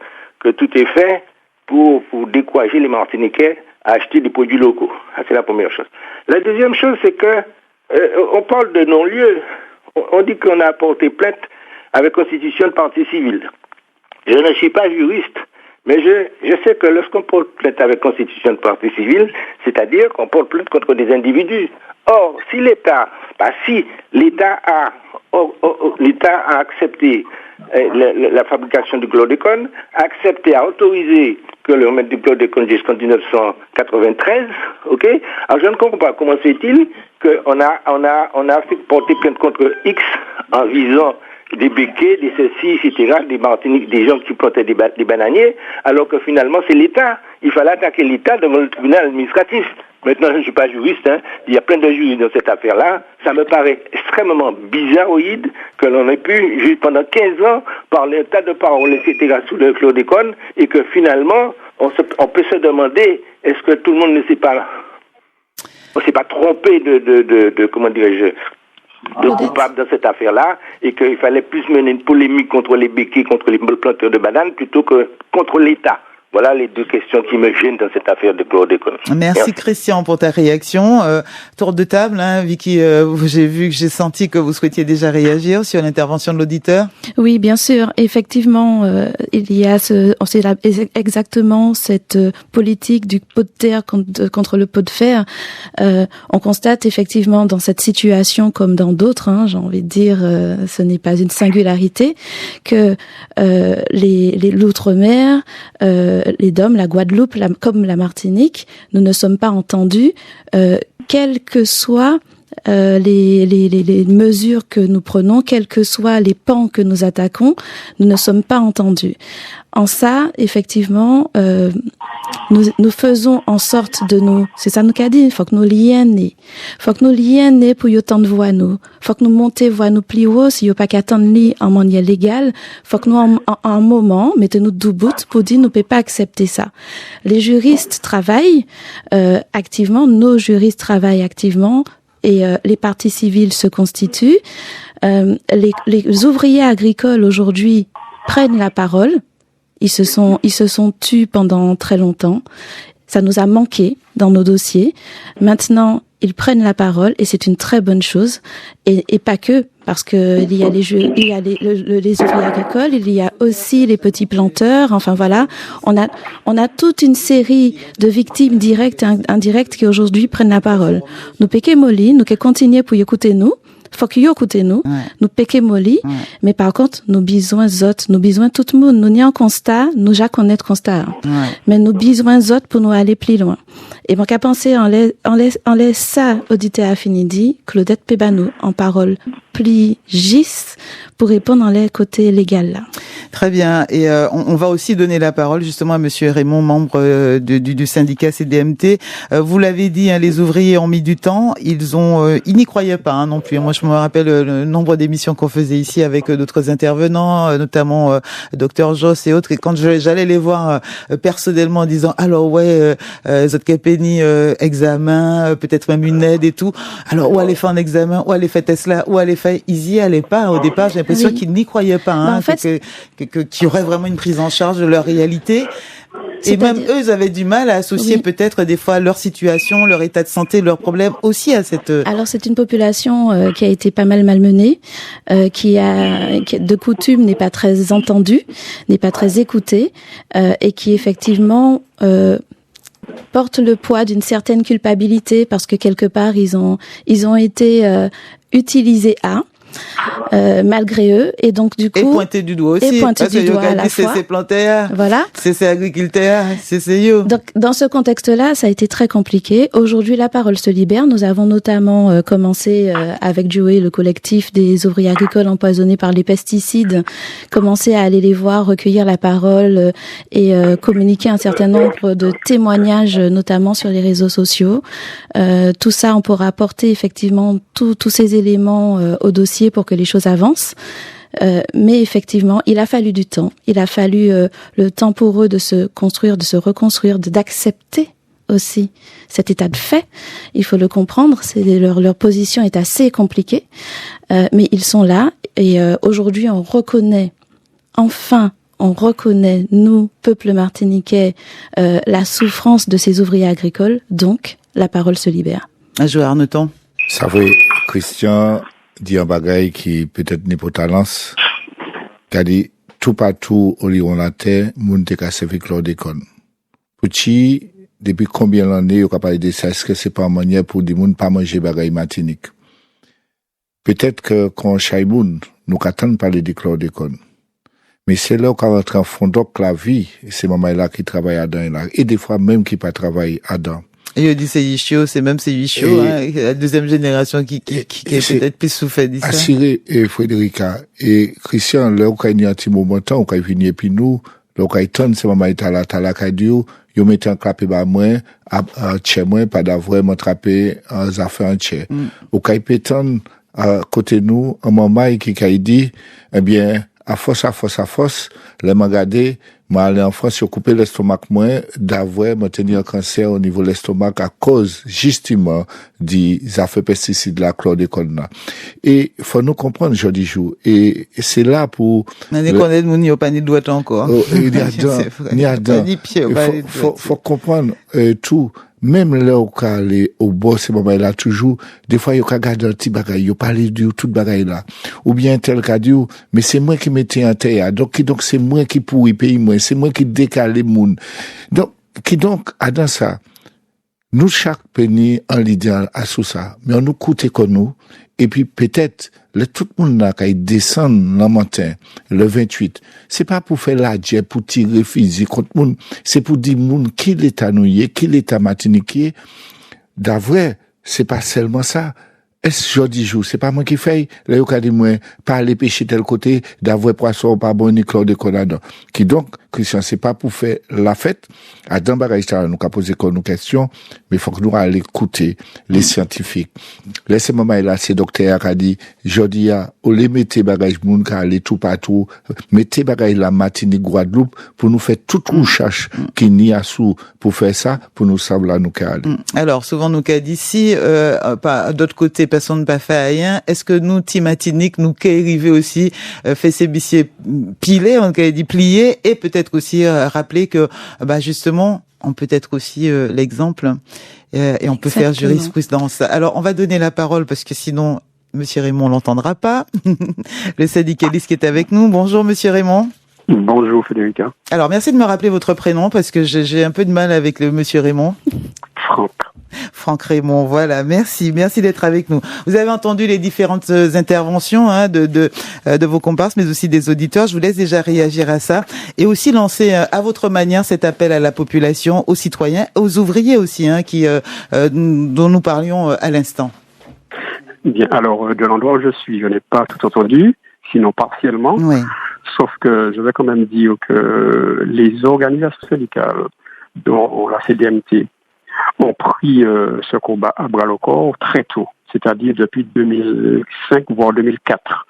S11: tout est fait pour décourager les Martiniquais à acheter des produits locaux. Ça, c'est la première chose. La deuxième chose, c'est que on parle de non-lieu. On dit qu'on a porté plainte avec constitution de partie civile. Je ne suis pas juriste, mais je sais que lorsqu'on porte plainte avec constitution de partie civile, c'est-à-dire qu'on porte plainte contre des individus. Or, si l'État a accepté la fabrication du chlordécone, a accepté, a autorisé que le remède du chlordécone jusqu'en 1993, ok? Alors je ne comprends pas comment se fait-il qu'on a fait porter plainte contre X en visant des béquets, des ceci, etc., des Martiniques, des gens qui plantaient des bananiers, alors que finalement c'est l'État. Il fallait attaquer l'État devant le tribunal administratif. Maintenant, je ne suis pas juriste, hein. Il y a plein de juristes dans cette affaire-là. Ça me paraît extrêmement bizarroïde que l'on ait pu, juste pendant 15 ans, parler un tas de paroles, etc., sous le chlordécone, et que finalement, on peut se demander, est-ce que tout le monde ne s'est pas trompé de comment dirais-je, de coupable dans cette affaire-là, et qu'il fallait plus mener une polémique contre les béquets, contre les planteurs de bananes, plutôt que contre l'État. Voilà les deux questions qui me gênent dans cette affaire de chlordécone.
S2: Merci Christian pour ta réaction. Tour de table, hein, Vicky, j'ai senti que vous souhaitiez déjà réagir sur l'intervention de l'auditeur.
S5: Oui, bien sûr. Effectivement, il y a exactement cette politique du pot de terre contre le pot de fer. On constate effectivement dans cette situation comme dans d'autres, hein, j'ai envie de dire, ce n'est pas une singularité, que l'outre-mer, les DOM, la Guadeloupe, comme la Martinique, nous ne sommes pas entendus, quelles que soient les mesures que nous prenons, quels que soient les pans que nous attaquons, nous ne sommes pas entendus. En ça, effectivement, nous faisons en sorte de nous, c'est ça nous qu'a dit, faut que nous liens pour y autant de voix nous, faut que nous monter voix nous plus haut, si y a pas qu'attendre li en manière légale, faut que nous en un moment mettez-nous debout pour dire nous peut pas accepter ça. Les juristes travaillent activement, nos juristes travaillent activement et les parties civiles se constituent. Les ouvriers agricoles aujourd'hui prennent la parole. Ils se sont tus pendant très longtemps. Ça nous a manqué dans nos dossiers. Maintenant, ils prennent la parole et c'est une très bonne chose. Et pas que, parce que il y a les ouvriers agricoles, il y a aussi les petits planteurs. Enfin voilà, on a toute une série de victimes directes et indirectes qui aujourd'hui prennent la parole. Nous péquons molly, nous qui continuons pour y écouter nous. Faut qu'ils écoutent nous, nous péquons molly, mais par contre, nous besoin autres, nous besoin tout le monde, nous n'y en constat, nous já connaître constat, mais nous besoin autres pour nous aller plus loin. Et mon qu'à penser en laisse ça, auditeur Affinidi, Claudette Pébanou, en parole plus gis pour répondre dans les côtés légal là.
S2: Très bien. Et on va aussi donner la parole justement à Monsieur Raymond, membre du syndicat CDMT. Vous l'avez dit, hein, les ouvriers ont mis du temps. Ils n'y croyaient pas, hein, non plus. Moi, je me rappelle le nombre d'émissions qu'on faisait ici avec d'autres intervenants, notamment Dr Joss et autres. Et quand j'allais les voir personnellement en disant alors Zotkepeni examen, peut-être même une aide et tout. Alors où aller faire un examen, où aller faire Tesla, où aller faire, ils y allaient pas au départ. J'ai l'impression qu'ils n'y croyaient pas. Hein,
S5: en fait,
S2: qu'il y aurait vraiment une prise en charge de leur réalité. Et même eux, ils avaient du mal à associer peut-être des fois leur situation, leur état de santé, leurs problèmes aussi à cette...
S5: Alors c'est une population qui a été pas mal malmenée, qui de coutume n'est pas très entendue, n'est pas très écoutée, et qui effectivement... porte le poids d'une certaine culpabilité parce que quelque part ils ont été utilisés malgré eux, et donc du coup...
S2: Et pointé du doigt aussi.
S5: Et pointé du doigt à la fois.
S2: C'est planteurs,
S5: voilà.
S2: C'est agriculteurs, c'est yo.
S5: Donc, dans ce contexte-là, ça a été très compliqué. Aujourd'hui, la parole se libère. Nous avons notamment commencé avec Joey, le collectif des ouvriers agricoles empoisonnés par les pesticides, commencé à aller les voir, recueillir la parole et communiquer un certain nombre de témoignages, notamment sur les réseaux sociaux. Tout ça, on pourra apporter effectivement tous ces éléments au dossier pour que les choses avancent. Mais effectivement, il a fallu du temps. Il a fallu le temps pour eux de se construire, de se reconstruire, d'accepter aussi cet état de fait. Il faut le comprendre. Leur position est assez compliquée, mais ils sont là. Et aujourd'hui, on reconnaît, nous, peuple martiniquais, la souffrance de ces ouvriers agricoles. Donc, la parole se libère.
S2: Joël Arneton.
S7: Ça veut, Christian dit un bagay qui peut-être n'est pas talent, qui a dit tout partout où on la terre, moun te ka servi chlordécone. Pouchi, depuis combien d'années on capable de ça, est-ce que c'est pas une manière pour des moun pas manger bagay Martinique? Peut-être que quand chaimoun, nous qu'attendons parler de chlordécone. Mais c'est là qu'on rentre en fond donc la vie, c'est maman là qui travaille là-dedans là, et des fois même qui pas travaille là-dedans.
S2: Et il dit c'est Yichio, c'est même c'est Yichio, hein, la deuxième génération qui est peut-être plus souffert d'ici.
S7: Assiré et Frédérica et Christian, là où il y a un petit moment temps, où il vient puis nous, Le kaiton, c'est maman itala kadiou, yo mette un clapé ba moi, chez moi, pas d'avoir m'attraper un affaire en chez. Au kaipeton, côté nous, un maman qui dit, eh bien, à force, les magadés, m'a allé en France, j'ai coupé l'estomac moins, d'avoir maintenir un cancer au niveau de l'estomac à cause, justement, des affaires pesticides, la chlordécone. Et, faut nous comprendre, jeudi jour. Et c'est là pour...
S2: On est connaît de mon n'y a pas ni doigt encore.
S7: Il y a faut comprendre, tout. Même là où aller au boss, c'est là toujours, des fois, il y a garder un petit bagay, il parler du tout bagay là. Ou bien tel cas dit, mais c'est moi qui mettais en terre, donc c'est moi qui pourri payer moi, c'est moi qui décale les moun. Donc, dans ça, nous chaque penny en l'idéal à sous ça, mais on nous coûte comme nous, et puis peut-être, tout le monde là, quand il descend le matin, le 28, c'est pas pour faire la jet, pour tirer physique contre monde, c'est pour dire monde qui l'état nouillé, qui l'état matiniqué. D'avril, c'est pas seulement ça. Est-ce jeudi jour, c'est pas moi qui fais, là, il y a dit, moi, pas aller pêcher tel côté, d'avoir poisson, pas bon, ni chlordécone. Qui donc, Christian, c'est pas pour faire la fête. À dans bagage, nous avons posé nos questions, mais il faut que nous allions écouter les scientifiques. Laissez-moi là, c'est docteur qui a dit, jeudi, au les mettez bagage, moun, qui aller tout partout, mettez bagage la Martinique, Guadeloupe, pour nous faire toute recherche qui n'y a sous, pour faire ça, pour nous savoir là, nous, qui aller.
S2: Alors, souvent, nous, qui d'ici, pas, d'autre côté, personne ne pas fait rien. Est-ce que nous, Timatinique, nous, qui arrivé aussi, fait ces bissiers pilés, on a dit pliés, et peut-être aussi rappeler que, justement, on peut être aussi l'exemple, et on peut faire jurisprudence. Alors, on va donner la parole, parce que sinon, Monsieur Raymond l'entendra pas. Le syndicaliste qui est avec nous. Bonjour, Monsieur Raymond.
S12: Bonjour, Frédérica.
S2: Alors, merci de me rappeler votre prénom, parce que j'ai un peu de mal avec le Monsieur Raymond. Franck Raymond, voilà, merci d'être avec nous. Vous avez entendu les différentes interventions de vos comparses, mais aussi des auditeurs. Je vous laisse déjà réagir à ça et aussi lancer à votre manière cet appel à la population, aux citoyens, aux ouvriers aussi, dont nous parlions à l'instant.
S12: Bien, alors de l'endroit où je suis, je n'ai pas tout entendu, sinon partiellement.
S2: Oui.
S12: Sauf que je vais quand même dire que les organisations syndicales, dont la CDMT, ont pris ce combat à bras-le-corps très tôt, c'est-à-dire depuis 2005 voire 2004.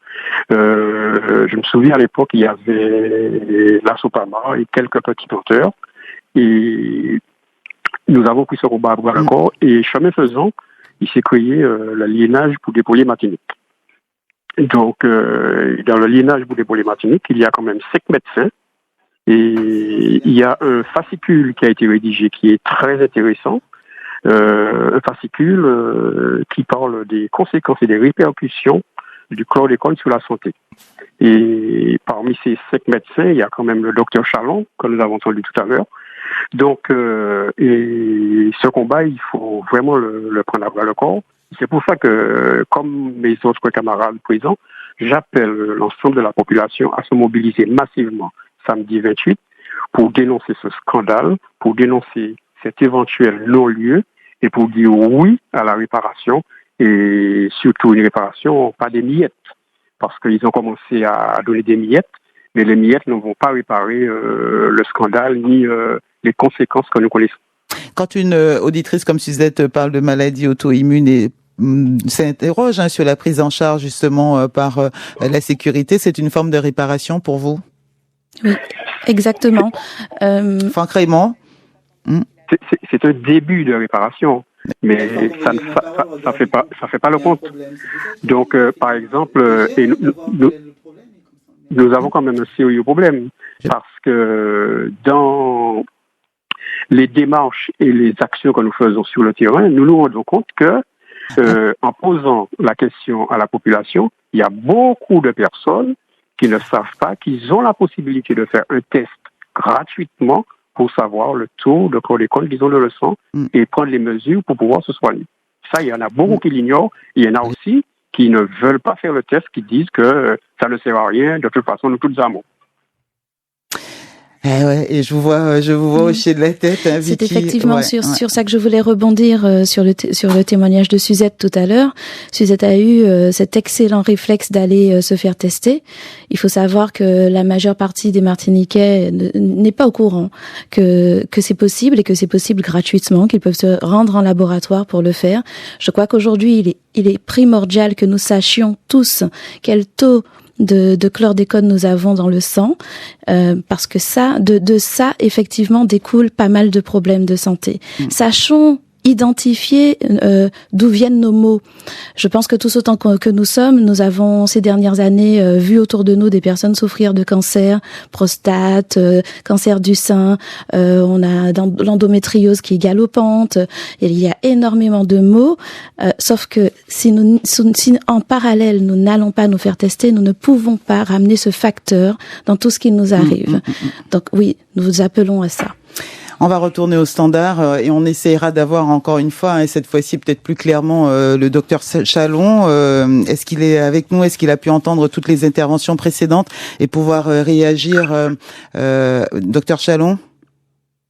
S12: Je me souviens à l'époque, il y avait la Sopama et quelques petits menteurs, et nous avons pris ce combat à bras-le-corps, et chemin faisant, il s'est créé l'aliénage pour dépôler Martinique. Donc, dans le liénage pour dépôler Martinique, il y a quand même 5 médecins, et il y a un fascicule qui a été rédigé qui est très intéressant, un fascicule qui parle des conséquences et des répercussions du chlordécone sur la santé. Et parmi ces 5 médecins, il y a quand même le docteur Chalon, que nous avons entendu tout à l'heure. Donc, et ce combat, il faut vraiment le prendre à bras le corps. C'est pour ça que, comme mes autres camarades présents, j'appelle l'ensemble de la population à se mobiliser massivement samedi 28 pour dénoncer ce scandale, pour dénoncer cet éventuel non-lieu et pour dire oui à la réparation et surtout une réparation, pas des miettes, parce qu'ils ont commencé à donner des miettes, mais les miettes ne vont pas réparer le scandale ni les conséquences que nous connaissons.
S2: Quand une auditrice comme Suzette parle de maladie auto-immune et s'interroge sur la prise en charge justement par la sécurité, c'est une forme de réparation pour vous?
S5: Oui, exactement.
S2: Franck Raymond.
S12: C'est un début de réparation, mais ça fait pas le compte. Donc, par exemple, et nous avons quand même un sérieux problème parce que dans les démarches et les actions que nous faisons sur le terrain, nous nous rendons compte que en posant la question à la population, il y a beaucoup de personnes qui ne savent pas qu'ils ont la possibilité de faire un test gratuitement pour savoir le taux de chlordécone qu'ils ont dans le sang et prendre les mesures pour pouvoir se soigner. Ça, il y en a beaucoup qui l'ignorent. Il y en a aussi qui ne veulent pas faire le test, qui disent que ça ne sert à rien, de toute façon, nous tous amons.
S2: Et je vous vois hocher de la tête, hein,
S5: C'est
S2: Vicky.
S5: effectivement sur ça que je voulais rebondir sur le témoignage de Suzette tout à l'heure. Suzette a eu cet excellent réflexe d'aller se faire tester. Il faut savoir que la majeure partie des Martiniquais n'est pas au courant que c'est possible et que c'est possible gratuitement, qu'ils peuvent se rendre en laboratoire pour le faire. Je crois qu'aujourd'hui, il est primordial que nous sachions tous quel taux de chlordécone nous avons dans le sang, parce que de ça effectivement découle pas mal de problèmes de santé. Sachons identifier d'où viennent nos maux. Je pense que tous autant que nous sommes, nous avons ces dernières années vu autour de nous des personnes souffrir de cancer, prostate, cancer du sein, on a l'endométriose qui est galopante, il y a énormément de maux, sauf que si en parallèle nous n'allons pas nous faire tester, nous ne pouvons pas ramener ce facteur dans tout ce qui nous arrive. Donc oui, nous vous appelons à ça.
S2: On va retourner au standard et on essaiera d'avoir encore une fois, et cette fois-ci peut-être plus clairement, le docteur Chalon. Est-ce qu'il est avec nous? Est-ce qu'il a pu entendre toutes les interventions précédentes et pouvoir réagir, docteur Chalon?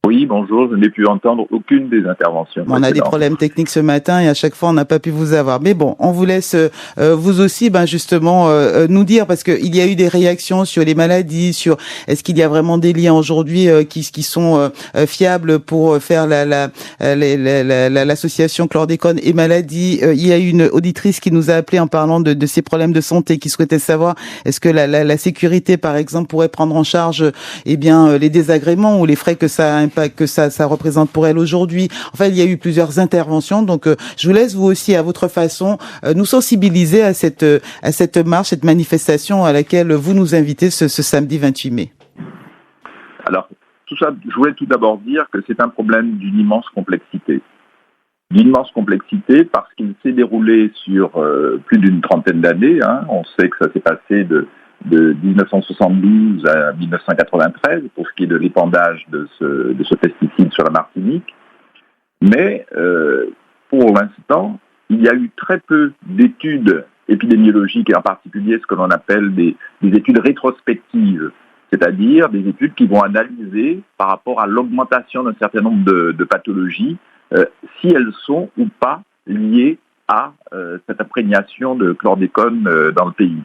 S6: Oui, bonjour, je n'ai pu entendre aucune des interventions.
S2: On a des problèmes techniques ce matin et à chaque fois on n'a pas pu vous avoir. Mais bon, on vous laisse vous aussi justement nous dire, parce que il y a eu des réactions sur les maladies, sur est-ce qu'il y a vraiment des liens aujourd'hui qui sont fiables pour faire l'association chlordécone et maladies. Il y a eu une auditrice qui nous a appelé en parlant de ces problèmes de santé, qui souhaitait savoir est-ce que la sécurité par exemple pourrait prendre en charge les désagréments ou les frais que ça représente pour elle aujourd'hui. Enfin, il y a eu plusieurs interventions, donc je vous laisse vous aussi à votre façon nous sensibiliser à cette marche, cette manifestation à laquelle vous nous invitez ce samedi 28 mai.
S6: Alors, tout ça, je voulais tout d'abord dire que c'est un problème d'une immense complexité. Parce qu'il s'est déroulé sur plus d'une trentaine d'années. On sait que ça s'est passé de 1972 à 1993 pour ce qui est de l'épandage de ce pesticide sur la Martinique. Mais pour l'instant, il y a eu très peu d'études épidémiologiques et en particulier ce que l'on appelle des études rétrospectives, c'est-à-dire des études qui vont analyser par rapport à l'augmentation d'un certain nombre de pathologies si elles sont ou pas liées à cette imprégnation de chlordécone dans le pays.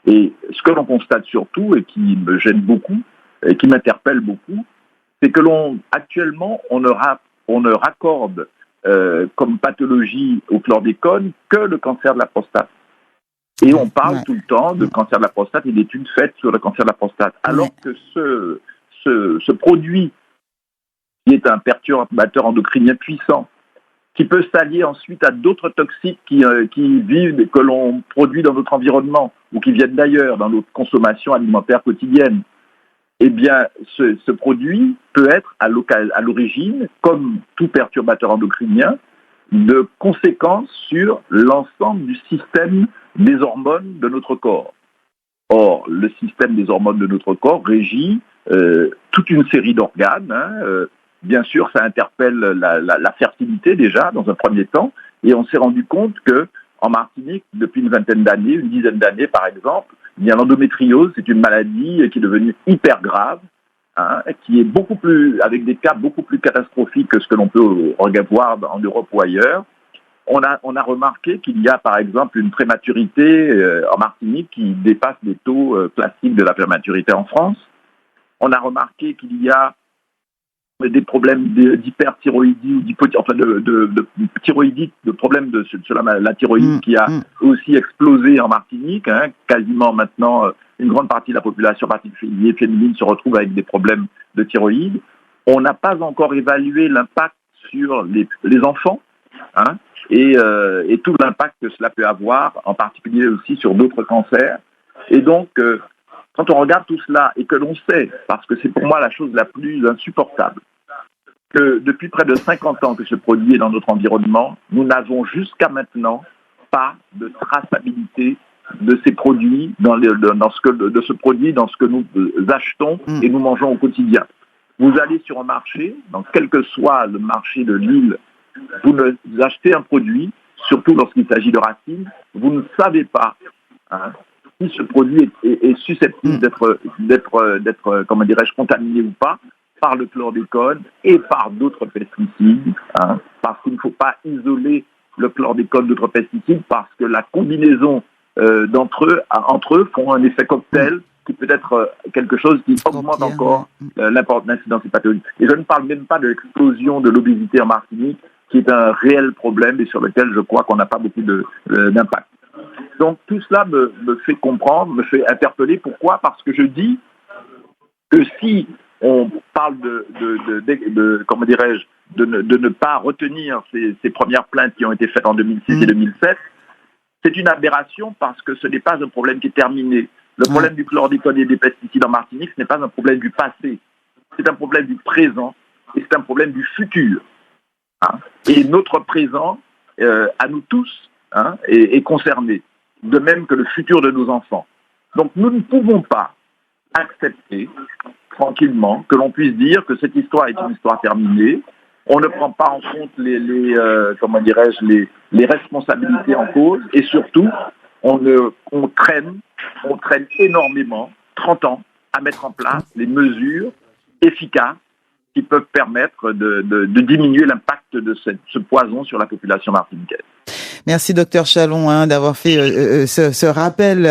S6: Et ce que l'on constate surtout, et qui me gêne beaucoup, et qui m'interpelle beaucoup, c'est que actuellement, on ne raccorde comme pathologie au chlordécone que le cancer de la prostate. Et on parle tout le temps de cancer de la prostate et d'études faites sur le cancer de la prostate. Alors que ce produit, qui est un perturbateur endocrinien puissant, qui peut s'allier ensuite à d'autres toxiques qui vivent et que l'on produit dans notre environnement ou qui viennent d'ailleurs dans notre consommation alimentaire quotidienne, eh bien, ce produit peut être à l'origine, comme tout perturbateur endocrinien, de conséquences sur l'ensemble du système des hormones de notre corps. Or, le système des hormones de notre corps régit toute une série d'organes. Bien sûr, ça interpelle la fertilité déjà, dans un premier temps, et on s'est rendu compte que en Martinique, depuis une vingtaine d'années, une dizaine d'années par exemple, il y a l'endométriose, c'est une maladie qui est devenue hyper grave, qui est avec des cas beaucoup plus catastrophiques que ce que l'on peut voir en Europe ou ailleurs. On a remarqué qu'il y a par exemple une prématurité en Martinique qui dépasse les taux classiques de la prématurité en France. On a remarqué qu'il y a des problèmes d'hyperthyroïdie ou de thyroïdite, de problèmes sur la thyroïde qui a aussi explosé en Martinique. Quasiment maintenant, une grande partie de la population, en particulier féminine, se retrouve avec des problèmes de thyroïde. On n'a pas encore évalué l'impact sur les enfants et tout l'impact que cela peut avoir, en particulier aussi sur d'autres cancers. Et donc, quand on regarde tout cela et que l'on sait, parce que c'est pour moi la chose la plus insupportable, que depuis près de 50 ans que ce produit est dans notre environnement, nous n'avons jusqu'à maintenant pas de traçabilité de ces produits, de ce produit dans ce que nous achetons et nous mangeons au quotidien. Vous allez sur un marché, donc quel que soit le marché de l'île, vous achetez un produit, surtout lorsqu'il s'agit de racines, vous ne savez pas si ce produit est susceptible d'être, comment dirais-je, contaminé ou pas par le chlordécone et par d'autres pesticides, hein, parce qu'il ne faut pas isoler le chlordécone d'autres pesticides, parce que la combinaison entre eux font un effet cocktail qui peut être quelque chose qui augmente encore l'incidence hépatologique. Et je ne parle même pas de l'explosion de l'obésité en Martinique, qui est un réel problème et sur lequel je crois qu'on n'a pas beaucoup d'impact. Donc tout cela me fait comprendre, me fait interpeller. Pourquoi ? Parce que je dis que si on parle comment dirais-je, de ne pas retenir ces premières plaintes qui ont été faites en 2006 et 2007, c'est une aberration parce que ce n'est pas un problème qui est terminé. Le problème du chlordécone et des pesticides en Martinique, ce n'est pas un problème du passé, c'est un problème du présent et c'est un problème du futur. Hein. Et notre présent, à nous tous, hein, est concerné, de même que le futur de nos enfants. Donc nous ne pouvons pas accepter tranquillement que l'on puisse dire que cette histoire est une histoire terminée. On ne prend pas en compte les responsabilités en cause et surtout on traîne énormément, 30 ans, à mettre en place les mesures efficaces qui peuvent permettre de diminuer l'impact de ce poison sur la population martiniquaise.
S2: Merci docteur Chalon d'avoir fait ce rappel.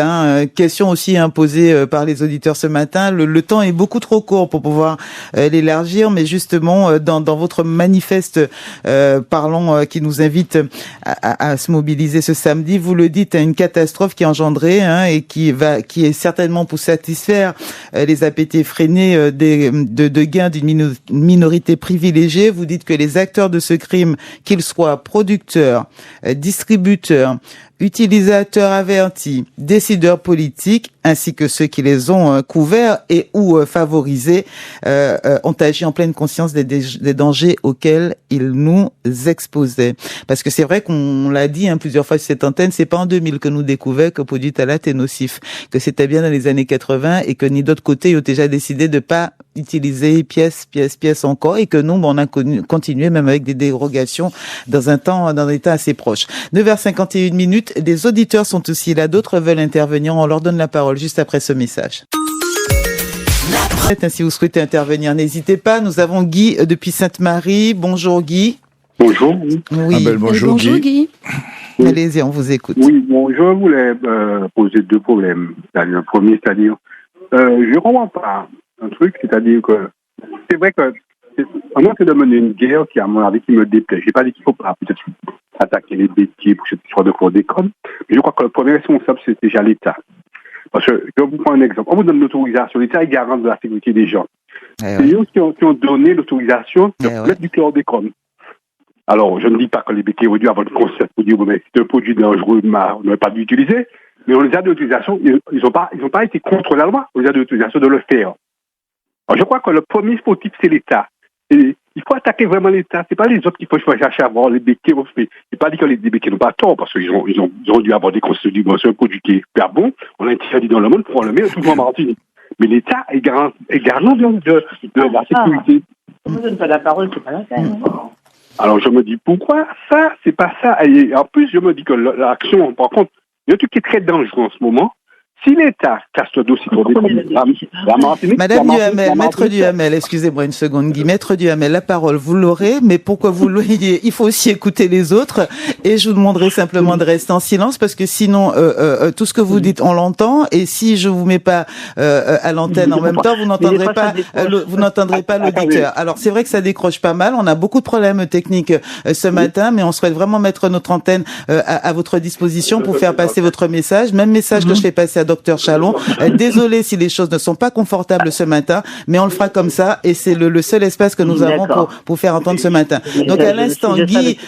S2: Question aussi posée par les auditeurs ce matin. Le temps est beaucoup trop court pour pouvoir l'élargir, mais justement dans votre manifeste parlons qui nous invite à se mobiliser ce samedi, vous le dites, une catastrophe qui est engendrée et qui est certainement pour satisfaire les appétits effrénés de gains d'une minorité privilégiée. Vous dites que les acteurs de ce crime, qu'ils soient producteurs, distributeurs, utilisateurs avertis, décideurs politiques, ainsi que ceux qui les ont couverts et ou favorisés, ont agi en pleine conscience des dangers auxquels ils nous exposaient. Parce que c'est vrai qu'on l'a dit plusieurs fois sur cette antenne, c'est pas en 2000 que nous découvrions que le produit phthalate est nocif, que c'était bien dans les années 80 et que ni d'autre côté, ils ont déjà décidé de pas utiliser pièce encore et que nous, on a continué même avec des dérogations dans un temps assez proche. 9h51. Des auditeurs sont aussi là, d'autres veulent intervenir, on leur donne la parole juste après ce message. Si vous souhaitez intervenir, n'hésitez pas. Nous avons Guy depuis Sainte-Marie. Bonjour Guy.
S13: Bonjour.
S2: Oui.
S7: Bonjour Guy.
S2: Allez-y, on vous écoute.
S13: Oui, bon, je voulais poser deux problèmes. Le premier, c'est-à-dire, je ne comprends pas un truc, c'est-à-dire que c'est vrai que on a de mener une guerre qui, à mon avis, qui me déplaît. Je n'ai pas dit qu'il ne faut pas peut-être attaquer les béquilles pour cette histoire de chlordécone, mais je crois que le premier responsable, c'est déjà l'État. Parce que, je vais vous prendre un exemple. On vous donne l'autorisation. L'État est garant de la sécurité des gens. C'est eux qui ont donné l'autorisation de mettre du chlordécone. Alors, je ne dis pas que les béquilles auraient dû avoir le concept pour dire que c'est un produit dangereux, on n'aurait pas dû l'utiliser, mais on les a de l'autorisation, ils n'ont pas été contre la loi, on les a de l'autorisation de le faire. Alors, je crois que le premier fautif, c'est l'État. Et il faut attaquer vraiment l'État. C'est pas les autres qu'il faut chercher à avoir les béquets. C'est pas dit que les béquets n'ont pas tort, parce qu'ils ont dû avoir des conseils du c'est un produit qui est super bon. On l'a interdit dans le monde pour le mettre toujours en Martinique. Mais l'État est garant de la sécurité.
S10: On ne donne pas la parole, c'est pas la peine.
S13: Alors je me dis, pourquoi ça? C'est pas ça. Et en plus, je me dis que l'action, par contre, il y a un truc qui est très dangereux en ce moment. Si l'État casse le dossier pour la Martinique...
S2: Madame Duhamel, Maître Duhamel, excusez-moi une seconde, Guy. Maître Duhamel, la parole, vous l'aurez, mais pour que vous l'auriez, il faut aussi écouter les autres. Et je vous demanderai simplement de rester en silence, parce que sinon, tout ce que vous dites, on l'entend. Et si je vous mets pas à l'antenne en même temps, vous n'entendrez pas l'auditeur. Alors, c'est vrai que ça décroche pas mal. On a beaucoup de problèmes techniques ce matin, mais on souhaite vraiment mettre notre antenne à votre disposition pour faire passer votre message. Même message que je fais passer à docteur Chalon. Désolé si les choses ne sont pas confortables ce matin, mais on le fera comme ça et c'est le seul espace que nous avons pour faire entendre ce matin. Donc à l'instant, Guy,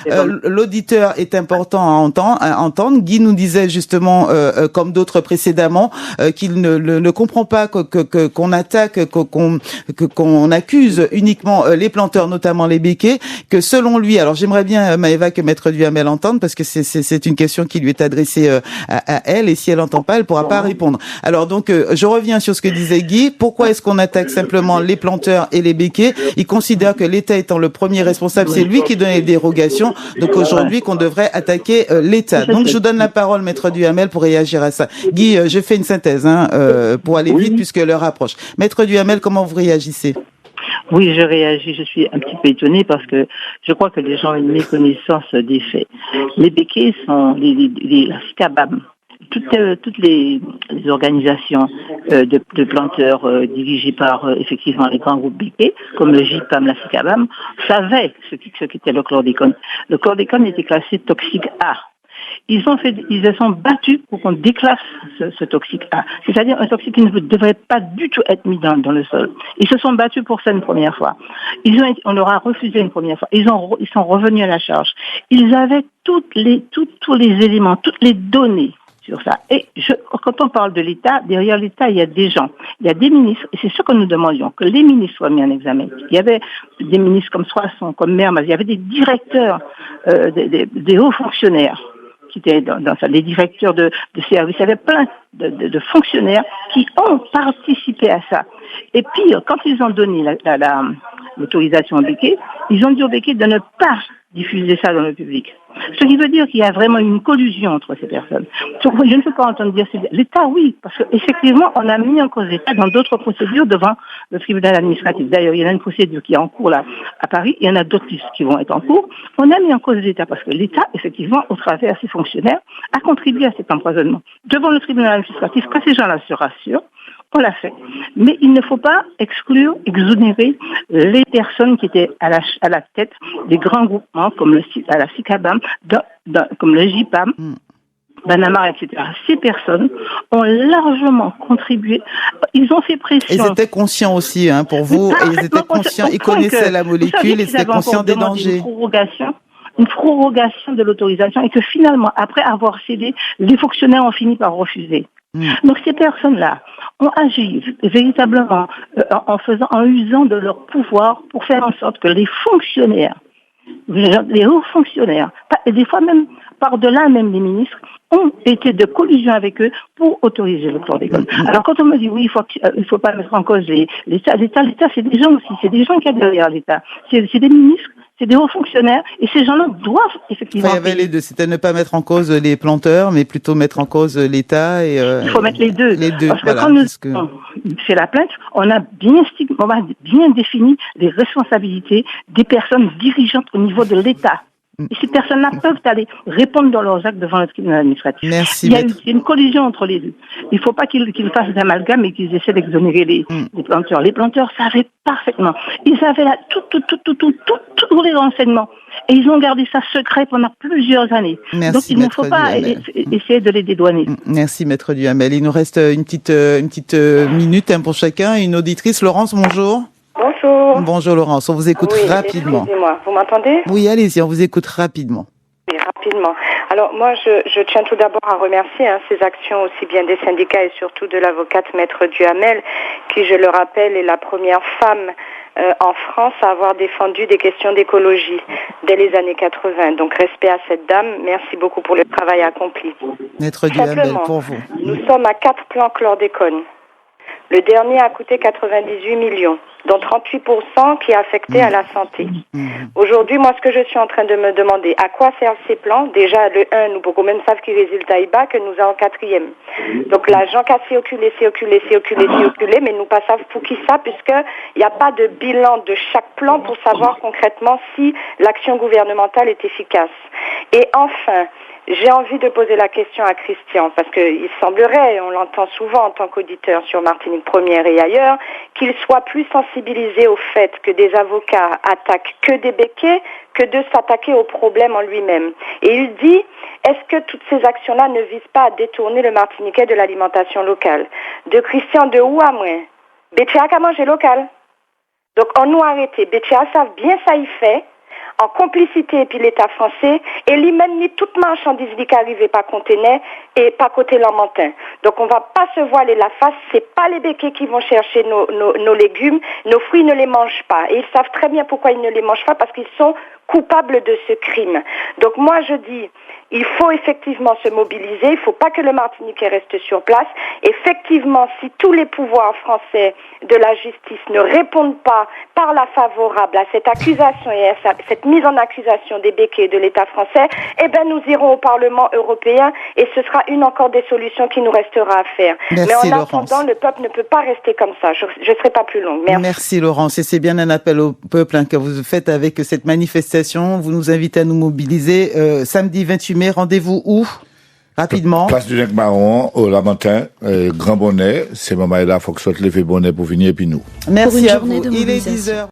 S2: l'auditeur est important à entendre. Guy nous disait justement, comme d'autres précédemment, qu'il ne comprend pas qu'on attaque, qu'on accuse uniquement les planteurs, notamment les béquets, que selon lui, alors j'aimerais bien, Maëva, que Maître Duhamel entende, parce que c'est une question qui lui est adressée à elle, et si elle n'entend pas, elle pourra pas répondre. Alors donc, je reviens sur ce que disait Guy. Pourquoi est-ce qu'on attaque simplement les planteurs et les béquets? Il considère que l'État étant le premier responsable, c'est lui qui donne les dérogations. Donc aujourd'hui, qu'on devrait attaquer l'État. Donc je vous donne la parole, Maître Duhamel, pour réagir à ça. Guy, je fais une synthèse pour aller vite puisque l'heure approche. Maître Duhamel, comment vous réagissez?
S10: Oui, je réagis. Je suis un petit peu étonnée parce que je crois que les gens ont une méconnaissance des faits. Les béquets sont la SCABAM. Toutes les organisations de planteurs dirigées par effectivement les grands groupes béquets, comme le JIPAM, la SCABAM, savaient ce qu'était le chlordécone. Le chlordécone était classé toxique A. Ils se sont battus pour qu'on déclasse ce toxique A. C'est-à-dire un toxique qui ne devrait pas du tout être mis dans le sol. Ils se sont battus pour ça une première fois. On leur a refusé une première fois. Ils sont revenus à la charge. Ils avaient tous les éléments, toutes les données sur ça. Et quand on parle de l'État, derrière l'État, il y a des gens, il y a des ministres, et c'est ce que nous demandions, que les ministres soient mis en examen. Il y avait des ministres comme Soisson, comme Mermaz, il y avait des directeurs, des hauts fonctionnaires qui étaient dans ça, des directeurs de services. Il y avait plein de fonctionnaires qui ont participé à ça. Et puis, quand ils ont donné l'autorisation au béquet, ils ont dit au béquet de ne pas diffuser ça dans le public. Ce qui veut dire qu'il y a vraiment une collusion entre ces personnes. Donc, je ne peux pas entendre dire l'État, oui, parce qu'effectivement, on a mis en cause l'État dans d'autres procédures devant le tribunal administratif. D'ailleurs, il y en a une procédure qui est en cours là à Paris, il y en a d'autres qui vont être en cours. On a mis en cause l'État parce que l'État, effectivement, au travers de ses fonctionnaires, a contribué à cet empoisonnement. Devant le tribunal administratif, quand ces gens-là se rassurent, on l'a fait. Mais il ne faut pas exonérer les personnes qui étaient à la tête des grands groupements, comme la SICABAM, comme le JIPAM, Banamar, etc. Ces personnes ont largement contribué. Ils ont fait pression.
S2: Ils étaient conscients aussi, pour vous. Et ils étaient conscients. Ils connaissaient la molécule. Ils étaient conscients des dangers.
S10: Une prorogation de l'autorisation et que finalement, après avoir cédé, les fonctionnaires ont fini par refuser. Donc ces personnes-là ont agi véritablement en usant de leur pouvoir pour faire en sorte que les fonctionnaires, les hauts fonctionnaires, et des fois même par-delà même les ministres, ont été de collusion avec eux pour autoriser le chlordécone. Alors quand on me dit oui, il faut pas mettre en cause l'État, c'est des gens aussi, c'est des gens qui sont derrière l'État, c'est des ministres, c'est des hauts fonctionnaires, et ces gens-là doivent effectivement...
S2: Il y avait les deux, c'était ne pas mettre en cause les planteurs, mais plutôt mettre en cause l'État. Il
S10: faut mettre les deux. Parce que
S2: voilà,
S10: quand nous fait la plainte, on a bien défini les responsabilités des personnes dirigeantes au niveau de l'État. Et ces personnes-là peuvent aller répondre dans leurs actes devant le tribunal administratif.
S2: Merci.
S10: Il y a une collision entre les deux. Il ne faut pas qu'ils fassent d'amalgame et qu'ils essaient d'exonérer les planteurs. Les planteurs savaient parfaitement. Ils avaient là tous les renseignements. Et ils ont gardé ça secret pendant plusieurs années.
S2: Merci,
S10: donc il ne faut pas essayer de les dédouaner.
S2: Merci, Maître Duhamel. Il nous reste une petite minute pour chacun. Une auditrice. Laurence, bonjour.
S14: Bonjour.
S2: Bonjour Laurence, on vous écoute rapidement.
S14: Excusez-moi, vous m'entendez?
S2: Oui, allez-y, on vous écoute rapidement.
S14: Oui, rapidement. Alors moi, je tiens tout d'abord à remercier ces actions aussi bien des syndicats et surtout de l'avocate Maître Duhamel, qui, je le rappelle, est la première femme en France à avoir défendu des questions d'écologie dès les années 80. Donc respect à cette dame, merci beaucoup pour le travail accompli.
S2: Maître Duhamel, pour vous.
S14: Nous sommes à 4 plans chlordécone. Le dernier a coûté 98 millions, dont 38% qui est affecté à la santé. Aujourd'hui, moi, ce que je suis en train de me demander, à quoi servent ces plans? Déjà, le 1, nous beaucoup même savent qu'il résultat est bas, que nous avons 4e. Donc l'argent qu'a circulé, mais nous pas savons pour qui ça, puisqu'il n'y a pas de bilan de chaque plan pour savoir concrètement si l'action gouvernementale est efficace. Et enfin, j'ai envie de poser la question à Christian, parce qu'il semblerait, on l'entend souvent en tant qu'auditeur sur Martinique Première et ailleurs, qu'il soit plus sensibilisé au fait que des avocats attaquent que des béquets que de s'attaquer au problème en lui-même. Et il dit, est-ce que toutes ces actions-là ne visent pas à détourner le Martiniquais de l'alimentation locale? De Christian de où à moi? Bétia a manger local. Donc on nous a arrêté. Bétia savent bien ça y fait. en complicité et puis l'État français, et lui même ni toute marchandise qui arrivait pas contenait et pas côté Lamentin. Donc on va pas se voiler la face, c'est pas les béquets qui vont chercher nos légumes, nos fruits ne les mangent pas. Et ils savent très bien pourquoi ils ne les mangent pas, parce qu'ils sont coupables de ce crime. Donc moi je dis, il faut effectivement se mobiliser, il ne faut pas que le Martiniquais reste sur place. Effectivement, si tous les pouvoirs français de la justice ne répondent pas par la favorable à cette accusation et à cette mise en accusation des béquets de l'État français, eh ben nous irons au Parlement européen et ce sera une encore des solutions qui nous restera à faire.
S2: Merci,
S14: mais en
S2: Laurence.
S14: attendant, le peuple ne peut pas rester comme ça. Je ne serai pas plus longue. Merci.
S2: Merci Laurence. Et c'est bien un appel au peuple que vous faites avec cette manifestation. Vous nous invitez à nous mobiliser. Samedi 28 mai, rendez-vous où ? Rapidement.
S7: Place du Jacques Marron, au Lamentin, Grand Bonnet. C'est maman et là, faut que soit levé bonnet pour venir et puis nous.
S2: Merci à vous. Il est 10h.